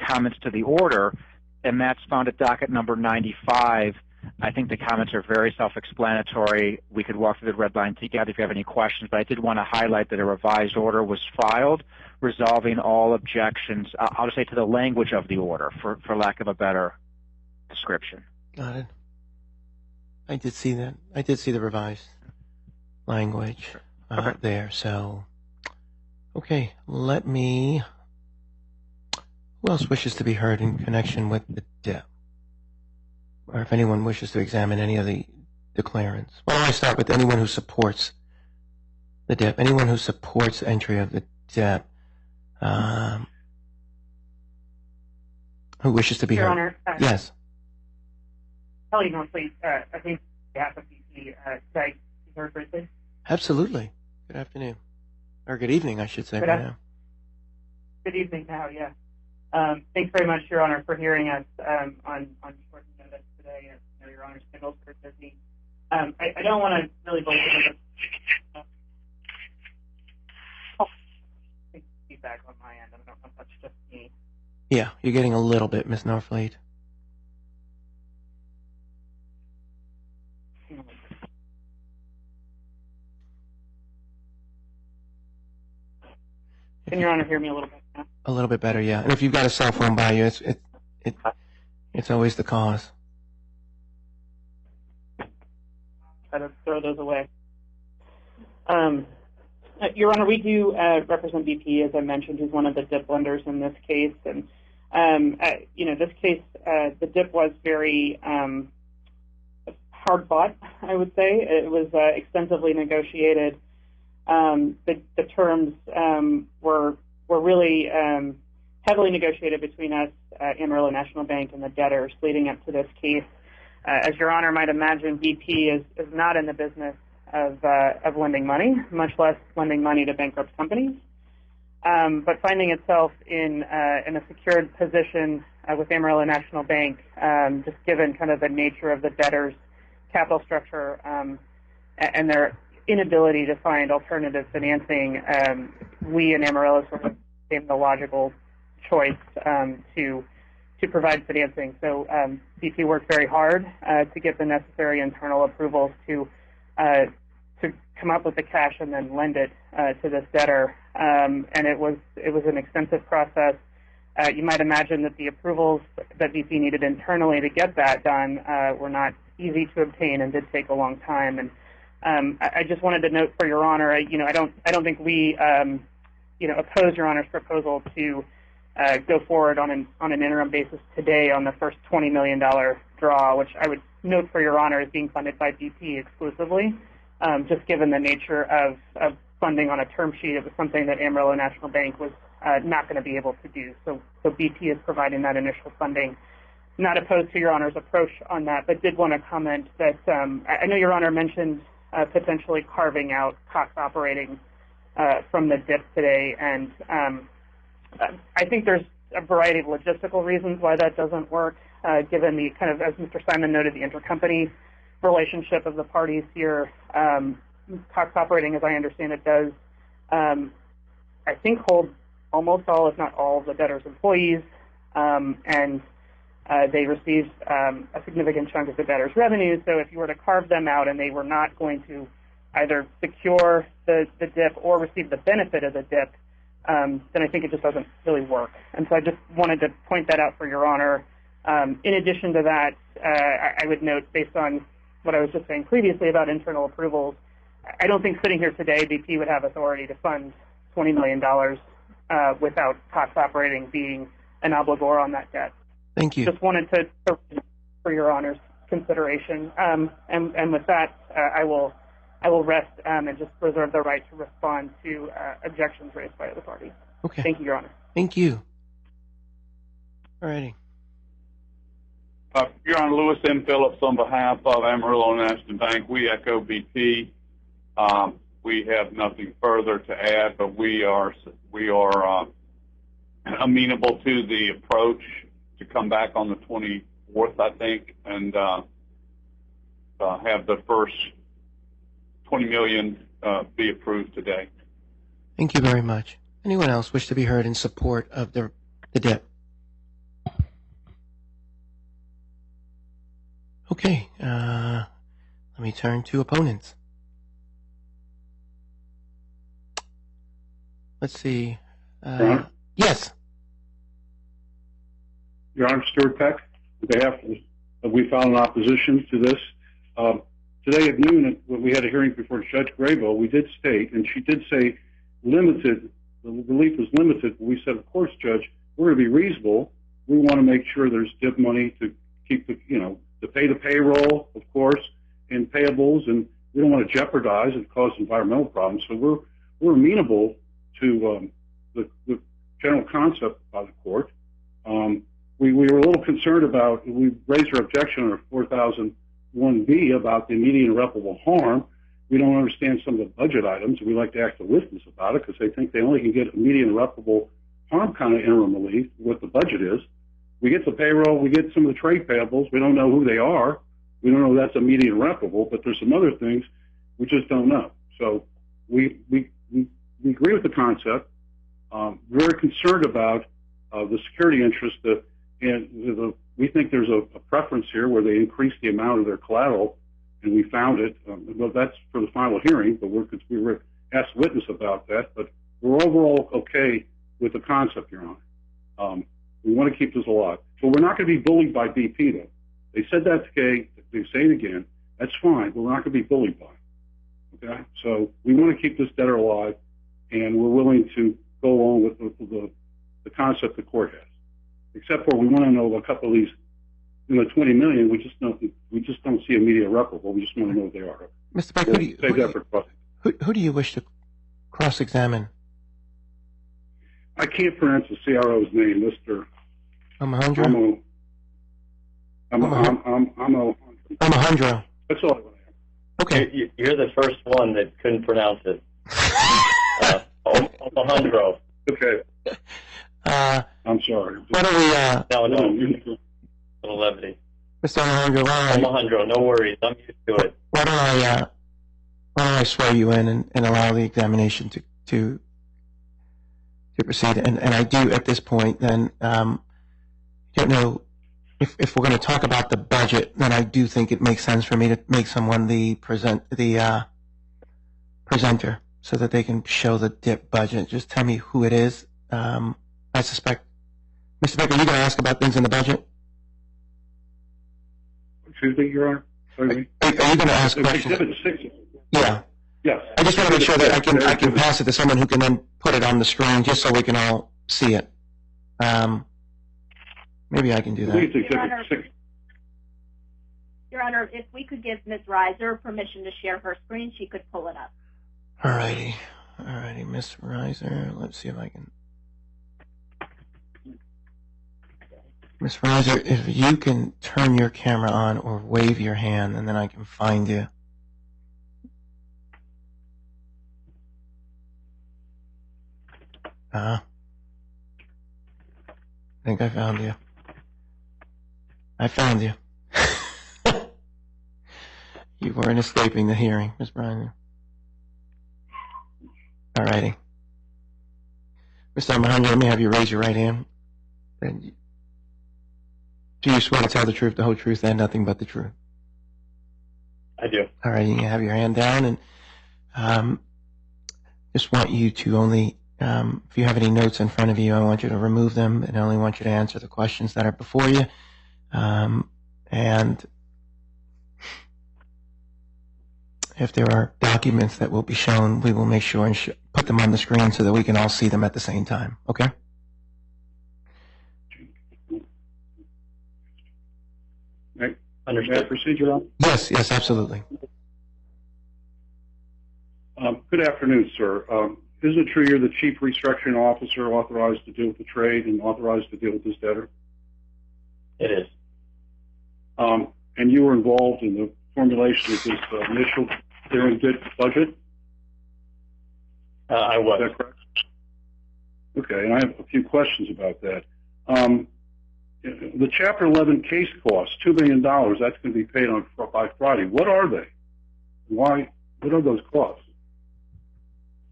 comments to the order, and that's found at docket number 95. I think the comments are very self-explanatory. We could walk through the red line together if you have any questions, but I did want to highlight that a revised order was filed resolving all objections, I'll just say to the language of the order, for lack of a better description. Got it. I did see that. I did see the revised language there. So, okay, let me. Who else wishes to be heard in connection with the debt? Or if anyone wishes to examine any of the declarants. Why don't I start with anyone who supports the debt? Anyone who supports entry of the debt, who wishes to be Your heard? Honor, Yes. Kelly Norfleet, I think on behalf of BP, could I be heard briefly? Absolutely. Good afternoon. Or good evening, I should say, by now. Good evening now, yeah. Thanks very much, Your Honor, for hearing us on short notice today. I know Your Honor's schedule's very busy. I don't want to really belabor feedback on my end. I don't know if that's just me. Yeah, you're getting a little bit, Ms. Norfleet. Can Your Honor hear me a little bit now? A little bit better, yeah. And if you've got a cell phone by you, it's always the cause. Try to throw those away. Your Honor, we do represent BP, as I mentioned, who's one of the DIP lenders in this case. And, this case, the DIP was very hard fought, I would say. It was extensively negotiated. The terms were really heavily negotiated between us, Amarillo National Bank, and the debtors leading up to this case. As Your Honor might imagine, BP is not in the business of lending money, much less lending money to bankrupt companies. But finding itself in a secured position with Amarillo National Bank, just given kind of the nature of the debtors' capital structure and their inability to find alternative financing, we in Amarillo sort of became the logical choice to provide financing. So BP worked very hard to get the necessary internal approvals to come up with the cash and then lend it to this debtor. And it was an extensive process. You might imagine that the approvals that BP needed internally to get that done were not easy to obtain and did take a long time. And I just wanted to note for Your Honor, I don't think we oppose Your Honor's proposal to go forward on an interim basis today on the first $20 million draw, which I would note for Your Honor is being funded by BP exclusively. Just given the nature of funding on a term sheet, it was something that Amarillo National Bank was not going to be able to do. So BP is providing that initial funding. Not opposed to Your Honor's approach on that, but did want to comment that I know Your Honor mentioned potentially carving out Cox Operating from the DIP today, and I think there's a variety of logistical reasons why that doesn't work, given the kind of, as Mr. Simon noted, the intercompany relationship of the parties here. Cox Operating, as I understand it, does, I think, hold almost all, if not all, of the debtor's employees, and they receive a significant chunk of the debtor's revenue. So if you were to carve them out and they were not going to either secure the DIP or receive the benefit of the DIP, then I think it just doesn't really work. And so I just wanted to point that out for Your Honor. In addition to that, I would note, based on what I was just saying previously about internal approvals, I don't think sitting here today BP would have authority to fund $20 million without Cox Operating being an obligor on that debt. Thank you. Just wanted to for Your Honor's consideration. And with that, I will rest and just reserve the right to respond to objections raised by other parties. Okay. Thank you, Your Honor. Thank you. All righty. Your Honor, Lewis M. Phillips on behalf of Amarillo National Bank. We echo BP. We have nothing further to add, but we are amenable to the approach to come back on the 24th, I think, and have the first $20 million be approved today. Thank you very much. Anyone else wish to be heard in support of the debt? Okay, let me turn to opponents. Let's see. Yes. Your Honor, Stuart Peck, on behalf of we filed an opposition to this. Today at noon, when we had a hearing before Judge Grabo, we did state, and she did say limited, the relief was limited. We said, of course, Judge, we're going to be reasonable. We want to make sure there's DIP money to keep the, to pay the payroll, of course, and payables, and we don't want to jeopardize and cause environmental problems. So we're amenable to the general concept by the court. We were a little concerned about, we raised our objection on 4001B about the immediate irreparable harm. We don't understand some of the budget items. We like to ask the witness about it because they think they only can get immediate irreparable harm kind of interim relief, what the budget is. We get the payroll, we get some of the trade payables. We don't know who they are. We don't know that's immediate irreparable, but there's some other things we just don't know. So we agree with the concept. Very concerned about the security interest and we think there's a preference here where they increase the amount of their collateral, and we found it. Well, that's for the final hearing, but we were asked witness about that. But we're overall okay with the concept, Your Honor. We want to keep this alive. So we're not going to be bullied by BP, though. They said that today. They say it again. That's fine, but we're not going to be bullied by it. Okay? So we want to keep this debtor alive, and we're willing to go along with the concept the court has. Except for we want to know a couple of these, $20 million. We just don't see immediate irreparable. We just want to know what they are. Mr. Beck, who do you wish to cross-examine? I can't pronounce the CRO's name, Mr. Alejandro. Alejandro. That's all I want to have. Okay. You're the first one that couldn't pronounce it. Alejandro. Okay. I'm sorry. No, little levity. Mr. Alejandro, Alejandro, no worries. I'm used to it. Why don't I swear you in and allow the examination to proceed? And I do at this point. Then if we're going to talk about the budget, then I do think it makes sense for me to make someone the presenter so that they can show the DIP budget. Just tell me who it is. I suspect. Mr. Beck, are you going to ask about things in the budget? Excuse me, Your Honor. Are you going to ask questions? Yeah. Yes. I just want to make sure that I can pass it to someone who can then put it on the screen just so we can all see it. Maybe I can do that. Your Honor, if we could give Ms. Reiser permission to share her screen, she could pull it up. All righty, Ms. Reiser. Let's see if I can. Ms. Reiser, if you can turn your camera on or wave your hand, and then I can find you. I think I found you. I found you. You weren't escaping the hearing, Ms. Reiser. All righty. Mr. Alejandro, let me have you raise your right hand. And do you swear to tell the truth, the whole truth, and nothing but the truth? I do. All right, you can have your hand down, and just want you to only, if you have any notes in front of you, I want you to remove them, and I only want you to answer the questions that are before you. And if there are documents that will be shown, we will make sure and put them on the screen so that we can all see them at the same time. Okay? Understand procedure? Yes, absolutely. Good afternoon, sir. Isn't it true you're the Chief Restructuring Officer authorized to deal with the trade and authorized to deal with this debtor? It is. And you were involved in the formulation of this initial clearing DIP budget? I was. Is that correct? Okay, and I have a few questions about that. The Chapter 11 case costs, $2 million, that's going to be paid by Friday. What are they? What are those costs?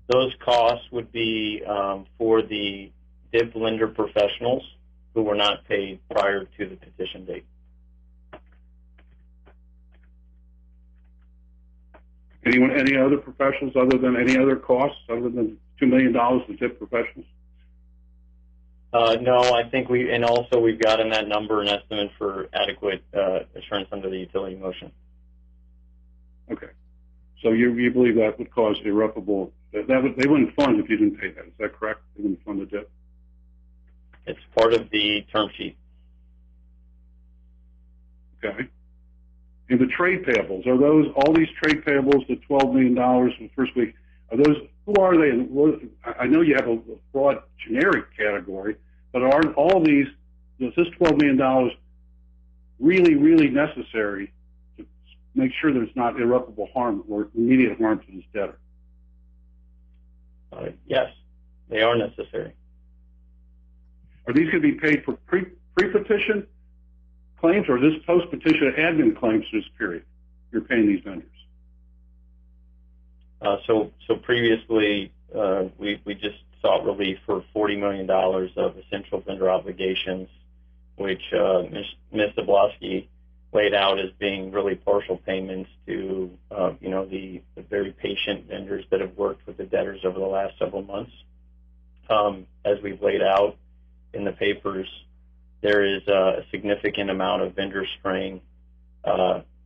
Those costs would be for the DIP lender professionals who were not paid prior to the petition date. Any other professionals other than any other costs other than $2 million to tip professionals? No, I think we've got in that number an estimate for adequate assurance under the utility motion. Okay. So you believe that would cause irreparable, they wouldn't fund if you didn't pay that. Is that correct? They wouldn't fund the debt? It's part of the term sheet. Okay. And the trade payables, are those, all these trade payables, the $12 million in the first week, are those, who are they? I know you have a broad generic category, but are all these, is this $12 million really, really necessary to make sure there's not irreparable harm or immediate harm to this debtor? Yes, they are necessary. Are these going to be paid for pre-petition claims or this post-petition admin claims for this period? You're paying these vendors. So previously, we just sought relief for $40 million of essential vendor obligations, which Ms. Zablosky laid out as being really partial payments to, the very patient vendors that have worked with the debtors over the last several months. As we've laid out in the papers, there is a significant amount of vendor strain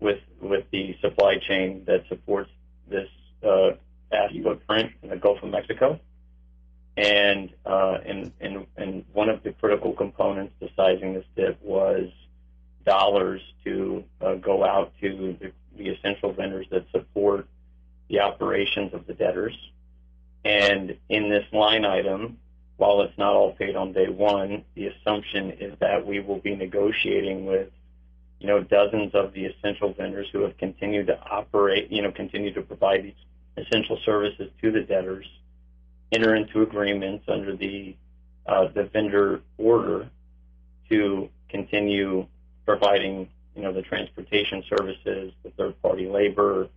with the supply chain that supports this vast footprint in the Gulf of Mexico, and one of the critical components to sizing this dip was dollars to go out to the essential vendors that support the operations of the debtors. And in this line item, while it's not all paid on day one, the assumption is that we will be negotiating with, dozens of the essential vendors who have continued to operate, continue to provide these essential services to the debtors, enter into agreements under the vendor order to continue providing, the transportation services, the third-party labor,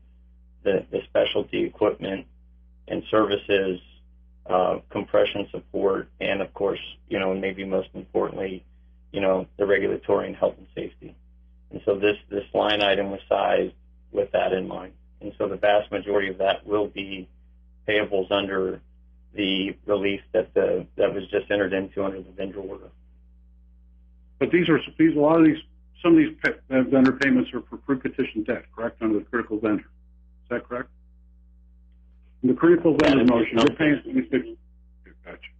the specialty equipment and services, compression support, and of course, maybe most importantly, the regulatory and health and safety. And so this line item was sized with that in mind. And so the vast majority of that will be payables under the relief that was just entered into under the vendor order. But some of these vendor payments are for pre-petition debt, correct, under the critical vendor. Is that correct? In the critical vendor motion, you're paying gotcha.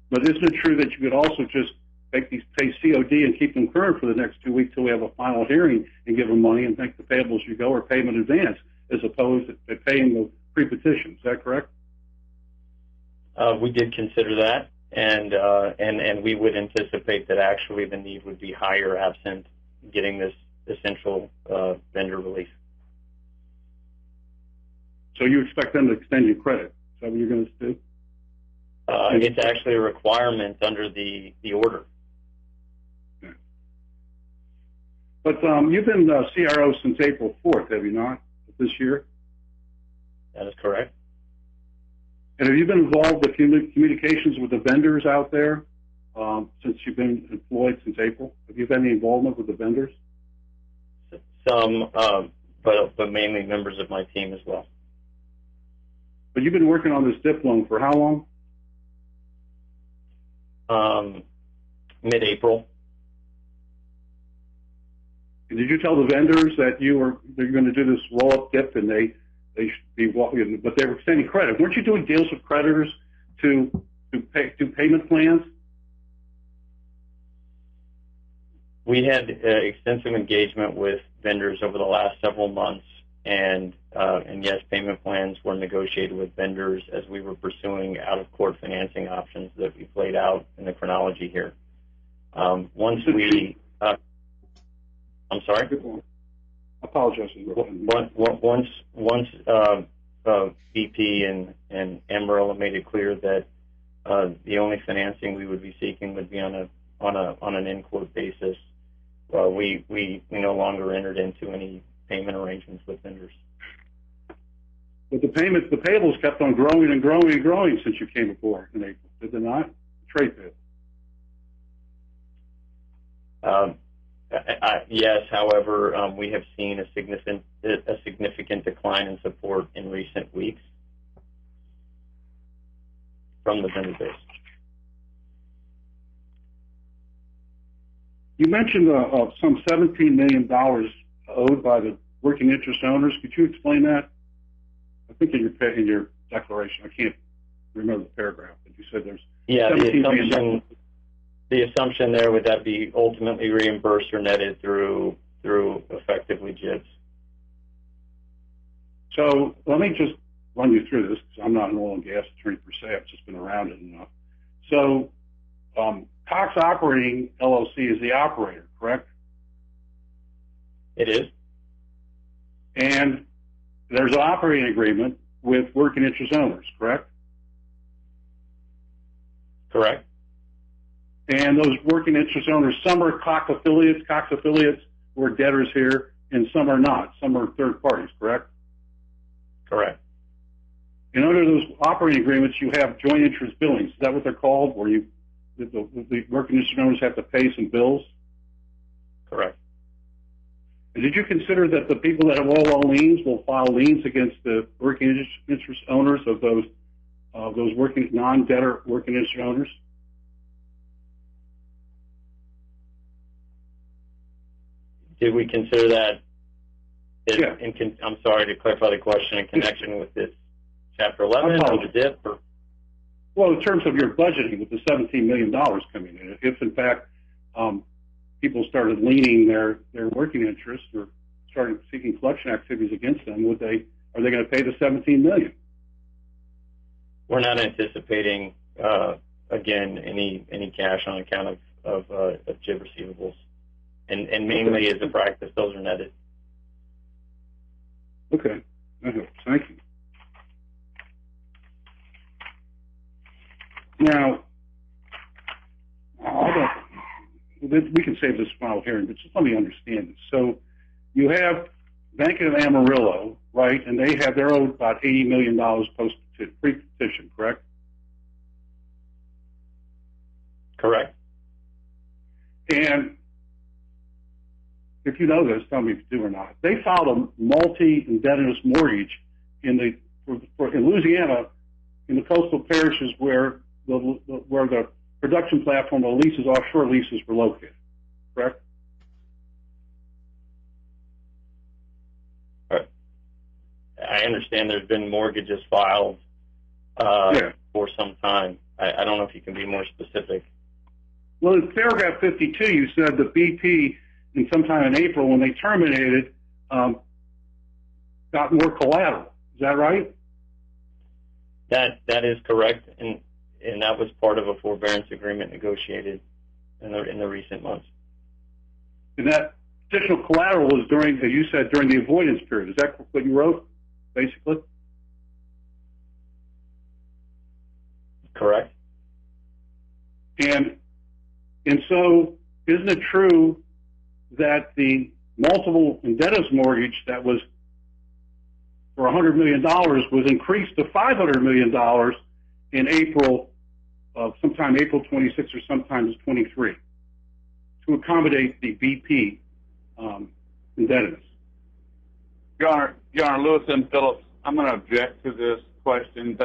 But isn't it true that you could also just pay COD and keep them current for the next 2 weeks till we have a final hearing and give them money and make the payables you go or pay them in advance as opposed to paying the pre-petition? Is that correct? We did consider that, and we would anticipate that actually the need would be higher absent getting this essential vendor relief. So you expect them to extend you credit? Is that what you're going to do? It's actually a requirement under the order. Yeah. But you've been CRO since April 4th, have you not, this year? That is correct. And have you been involved with communications with the vendors out there since you've been employed since April? Have you had any involvement with the vendors? Some, but mainly members of my team as well. But you've been working on this DIP loan for how long? Mid-April. And did you tell the vendors that they're going to do this roll-up DIP and they should be walking, but they were extending credit? Weren't you doing deals with creditors to do payment plans? We had extensive engagement with vendors over the last several months, and yes, payment plans were negotiated with vendors as we were pursuing out-of-court financing options that we've laid out in the chronology here. Once we, I'm sorry? Apologize. Once BP and Amarillo made it clear that the only financing we would be seeking would be on an in-quote basis, we no longer entered into any payment arrangements with vendors. But the payables kept on growing and growing and growing since you came aboard in April, did they not? Trade payables. Yes, however, we have seen a significant decline in support in recent weeks from the vendor base. You mentioned some $17 million owed by the working interest owners. Could you explain that? I think in your declaration, I can't remember the paragraph, but you said there's $17 million. The assumption there would that be ultimately reimbursed or netted through effectively JIBs. So let me just run you through this because I'm not an oil and gas attorney per se. I've just been around it enough. So Cox Operating LLC is the operator, correct? It is. And there's an operating agreement with working interest owners, correct? Correct. And those working interest owners, some are Cox affiliates who are debtors here, and some are not. Some are third parties, correct? Correct. And under those operating agreements, you have joint interest billings. Is that what they're called, where the working interest owners have to pay some bills? Correct. And did you consider that the people that have all liens will file liens against the working interest owners of those working non-debtor working interest owners? Did we consider that? Yeah. I'm sorry to clarify the question in connection with this Chapter 11 or the DIP? Or? Well, in terms of your budgeting with the $17 million coming in, if in fact people started leaning their working interest or started seeking collection activities against them, are they going to pay the $17 million? We're not anticipating again any cash on account of JIB receivables. And mainly as a practice, those are netted. Okay. Thank you. Now, we can save this final hearing, but just let me understand this. So you have Bank of Amarillo, right, and they're owed about $80 million pre-petition, correct? Correct. And if you know this, tell me if you do or not. They filed a multi-indebtedness mortgage in Louisiana, in the coastal parishes where the production platform of leases, offshore leases, were located. Correct? Right. I understand there's been mortgages filed for some time. I don't know if you can be more specific. Well, in paragraph 52, you said that BP, in sometime in April, when they terminated, got more collateral. Is that right? That is correct, and that was part of a forbearance agreement negotiated in the recent months. And that additional collateral was during the avoidance period. Is that what you wrote, basically? Correct. And so, isn't it true that the multiple indebtedness mortgage that was for $100 million was increased to $500 million in April, sometime April 26 or sometimes 23, to accommodate the BP indebtedness? Your Honor, Lewis and Phillips, I'm going to object to this question.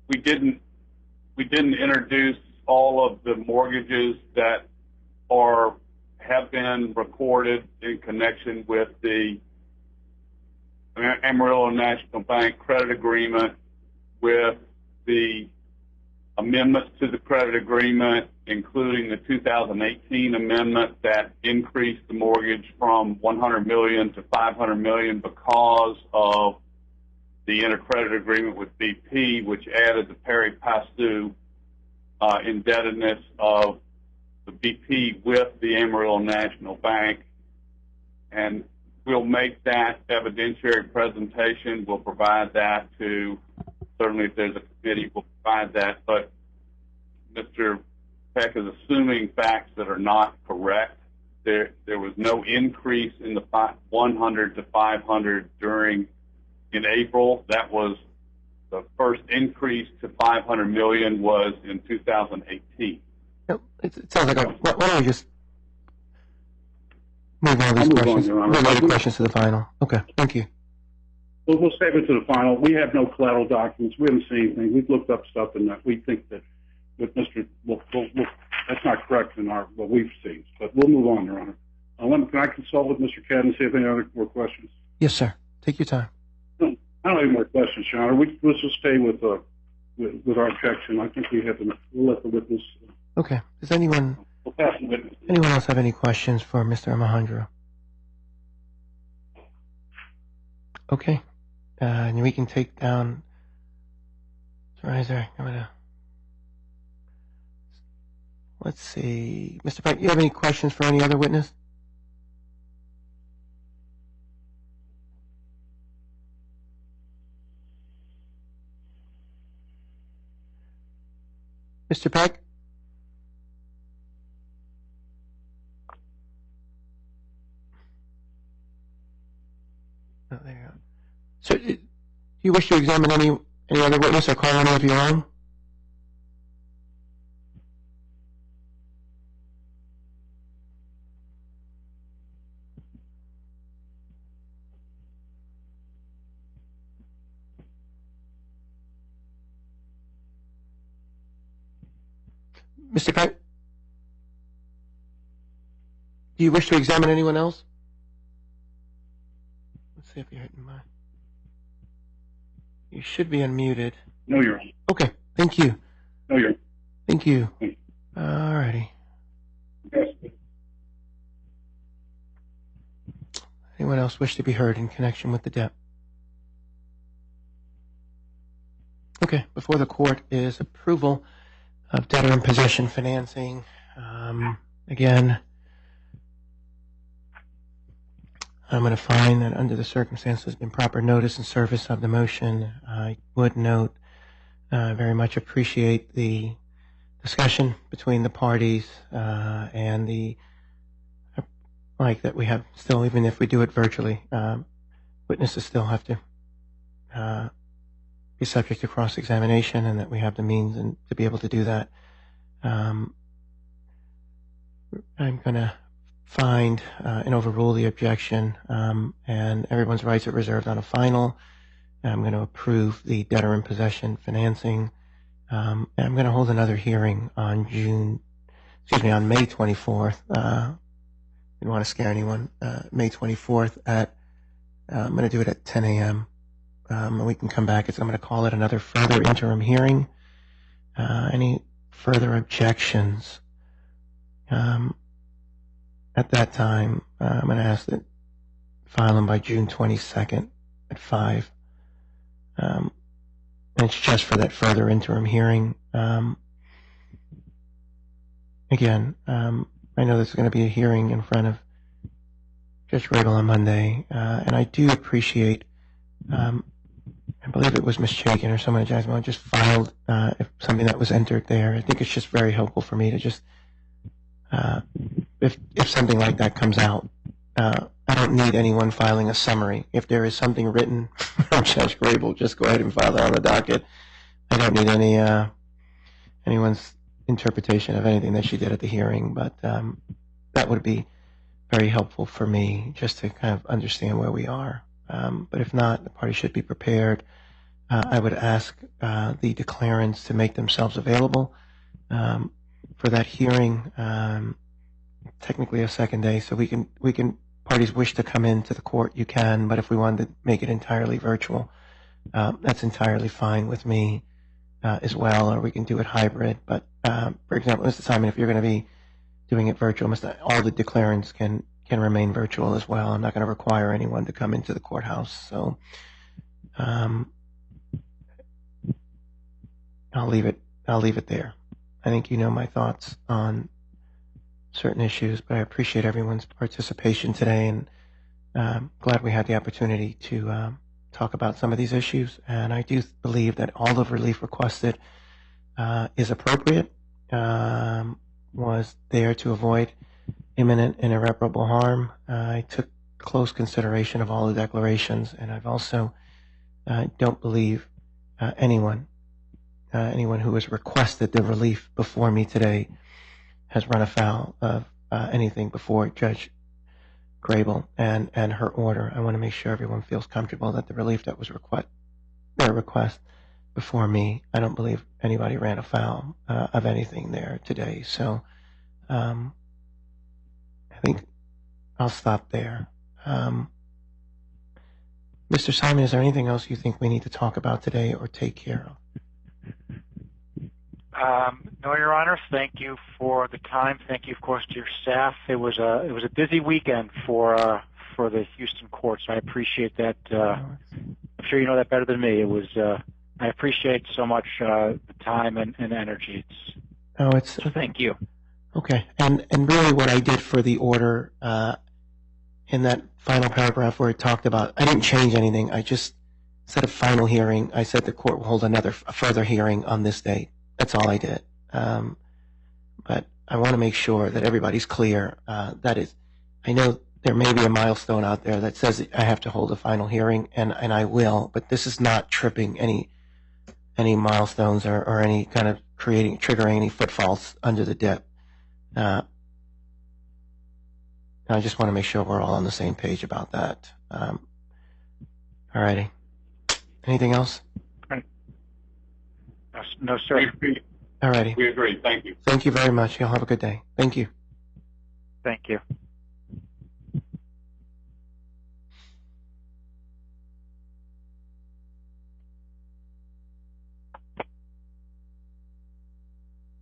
We didn't introduce all of the mortgages that have been recorded in connection with the Amarillo National Bank credit agreement, with the amendments to the credit agreement, including the 2018 amendment that increased the mortgage from $100 million to $500 million because of the intercredit agreement with BP, which added the pari passu indebtedness of the BP with the Amarillo National Bank. And we'll make that evidentiary presentation. We'll provide that to, certainly if there's a committee, we'll provide that. But Mr. Peck is assuming facts that are not correct. There was no increase in the 100 to 500 in April. That was the first increase to 500 million was in 2018. It sounds like why don't we just move all these I'll move questions, on, Your Honor. move all the questions to the final. Okay, thank you. We'll save it to the final. We have no collateral documents. We haven't seen anything. We've looked up stuff, and we think that with Mr. That's not correct in what we've seen. But we'll move on, Your Honor. Can I consult with Mr. Cadden and see if any other more questions? Yes, sir. Take your time. No, I don't have any more questions, Your Honor. Let's just stay with our objection. I think we'll let the witness. Okay. Does anyone else have any questions for Mr. Alejandro? Okay. And we can take down. Riser, let's see. Mr. Pike, you have any questions for any other witness? Mr. Peck? Oh, there you go. So, do you wish to examine any other witness or call any of your own? Mr. Peck? Do you wish to examine anyone else? Let's see if you're hitting mine. You should be unmuted. No, Your Honor. Okay, thank you. No, Your Honor. Thank you. All righty. Anyone else wish to be heard in connection with the debt? Okay, before the court is approval of debtor in possession financing. Again, I'm going to find that under the circumstances in proper notice and service of the motion. I would note, very much appreciate the discussion between the parties and the like that we have still, even if we do it virtually, witnesses still have to be subject to cross-examination, and that we have the means and to be able to do that. I'm going to find and overrule the objection, and everyone's rights are reserved on a final. I'm going to approve the debtor in possession financing. And I'm going to hold another hearing on May 24th. Didn't want to scare anyone. May 24th I'm going to do it at 10 a.m. And we can come back. I'm going to call it another further interim hearing. Any further objections? At that time, I'm going to ask that file them by June 22nd at 5. And it's just for that further interim hearing. Again, I know there's going to be a hearing in front of Judge Rabel on Monday, and I do appreciate, I believe it was Ms. Chaikin or someone at Jacksonville just filed something that was entered there. I think it's just very helpful for me to just, if something like that comes out, I don't need anyone filing a summary. If there is something written from Judge Grable, just go ahead and file that on the docket. I don't need anyone's interpretation of anything that she did at the hearing, but that would be very helpful for me just to kind of understand where we are. But if not, the party should be prepared. I would ask the declarants to make themselves available for that hearing, technically a second day, so we can parties wish to come into the court, you can, but if we wanted to make it entirely virtual, that's entirely fine with me as well, or we can do it hybrid. But for example, Mr. Simon, if you're going to be doing it virtual, all the declarants can remain virtual as well. I'm not going to require anyone to come into the courthouse, so I'll leave it there. I think you know my thoughts on certain issues, but I appreciate everyone's participation today, and glad we had the opportunity to talk about some of these issues. And I do believe that all the relief requested is appropriate, was there to avoid imminent and irreparable harm. I took close consideration of all the declarations, and I've also don't believe anyone who has requested the relief before me today has run afoul of anything before Judge Grable and her order. I want to make sure everyone feels comfortable that the relief that was their request before me, I don't believe anybody ran afoul of anything there today. So I think I'll stop there. Mr. Simon, is there anything else you think we need to talk about today or take care of? No, Your Honor. Thank you for the time. Thank you, of course, to your staff. It was a busy weekend for the Houston courts. I appreciate that. I'm sure you know that better than me. It was. I appreciate so much the time and energy. So thank you. Okay, and really, what I did for the order in that final paragraph where it talked about, I didn't change anything. I just said a final hearing. I said the court will hold a further hearing on this date. That's all I did. But I want to make sure that everybody's clear. That is, I know there may be a milestone out there that says I have to hold a final hearing, and I will, but this is not tripping any milestones or any kind of triggering any footfalls under the dip. I just want to make sure we're all on the same page about that. All righty. Anything else? No, sir. All righty. We agree. Thank you. Thank you very much. You'll have a good day. Thank you. Thank you.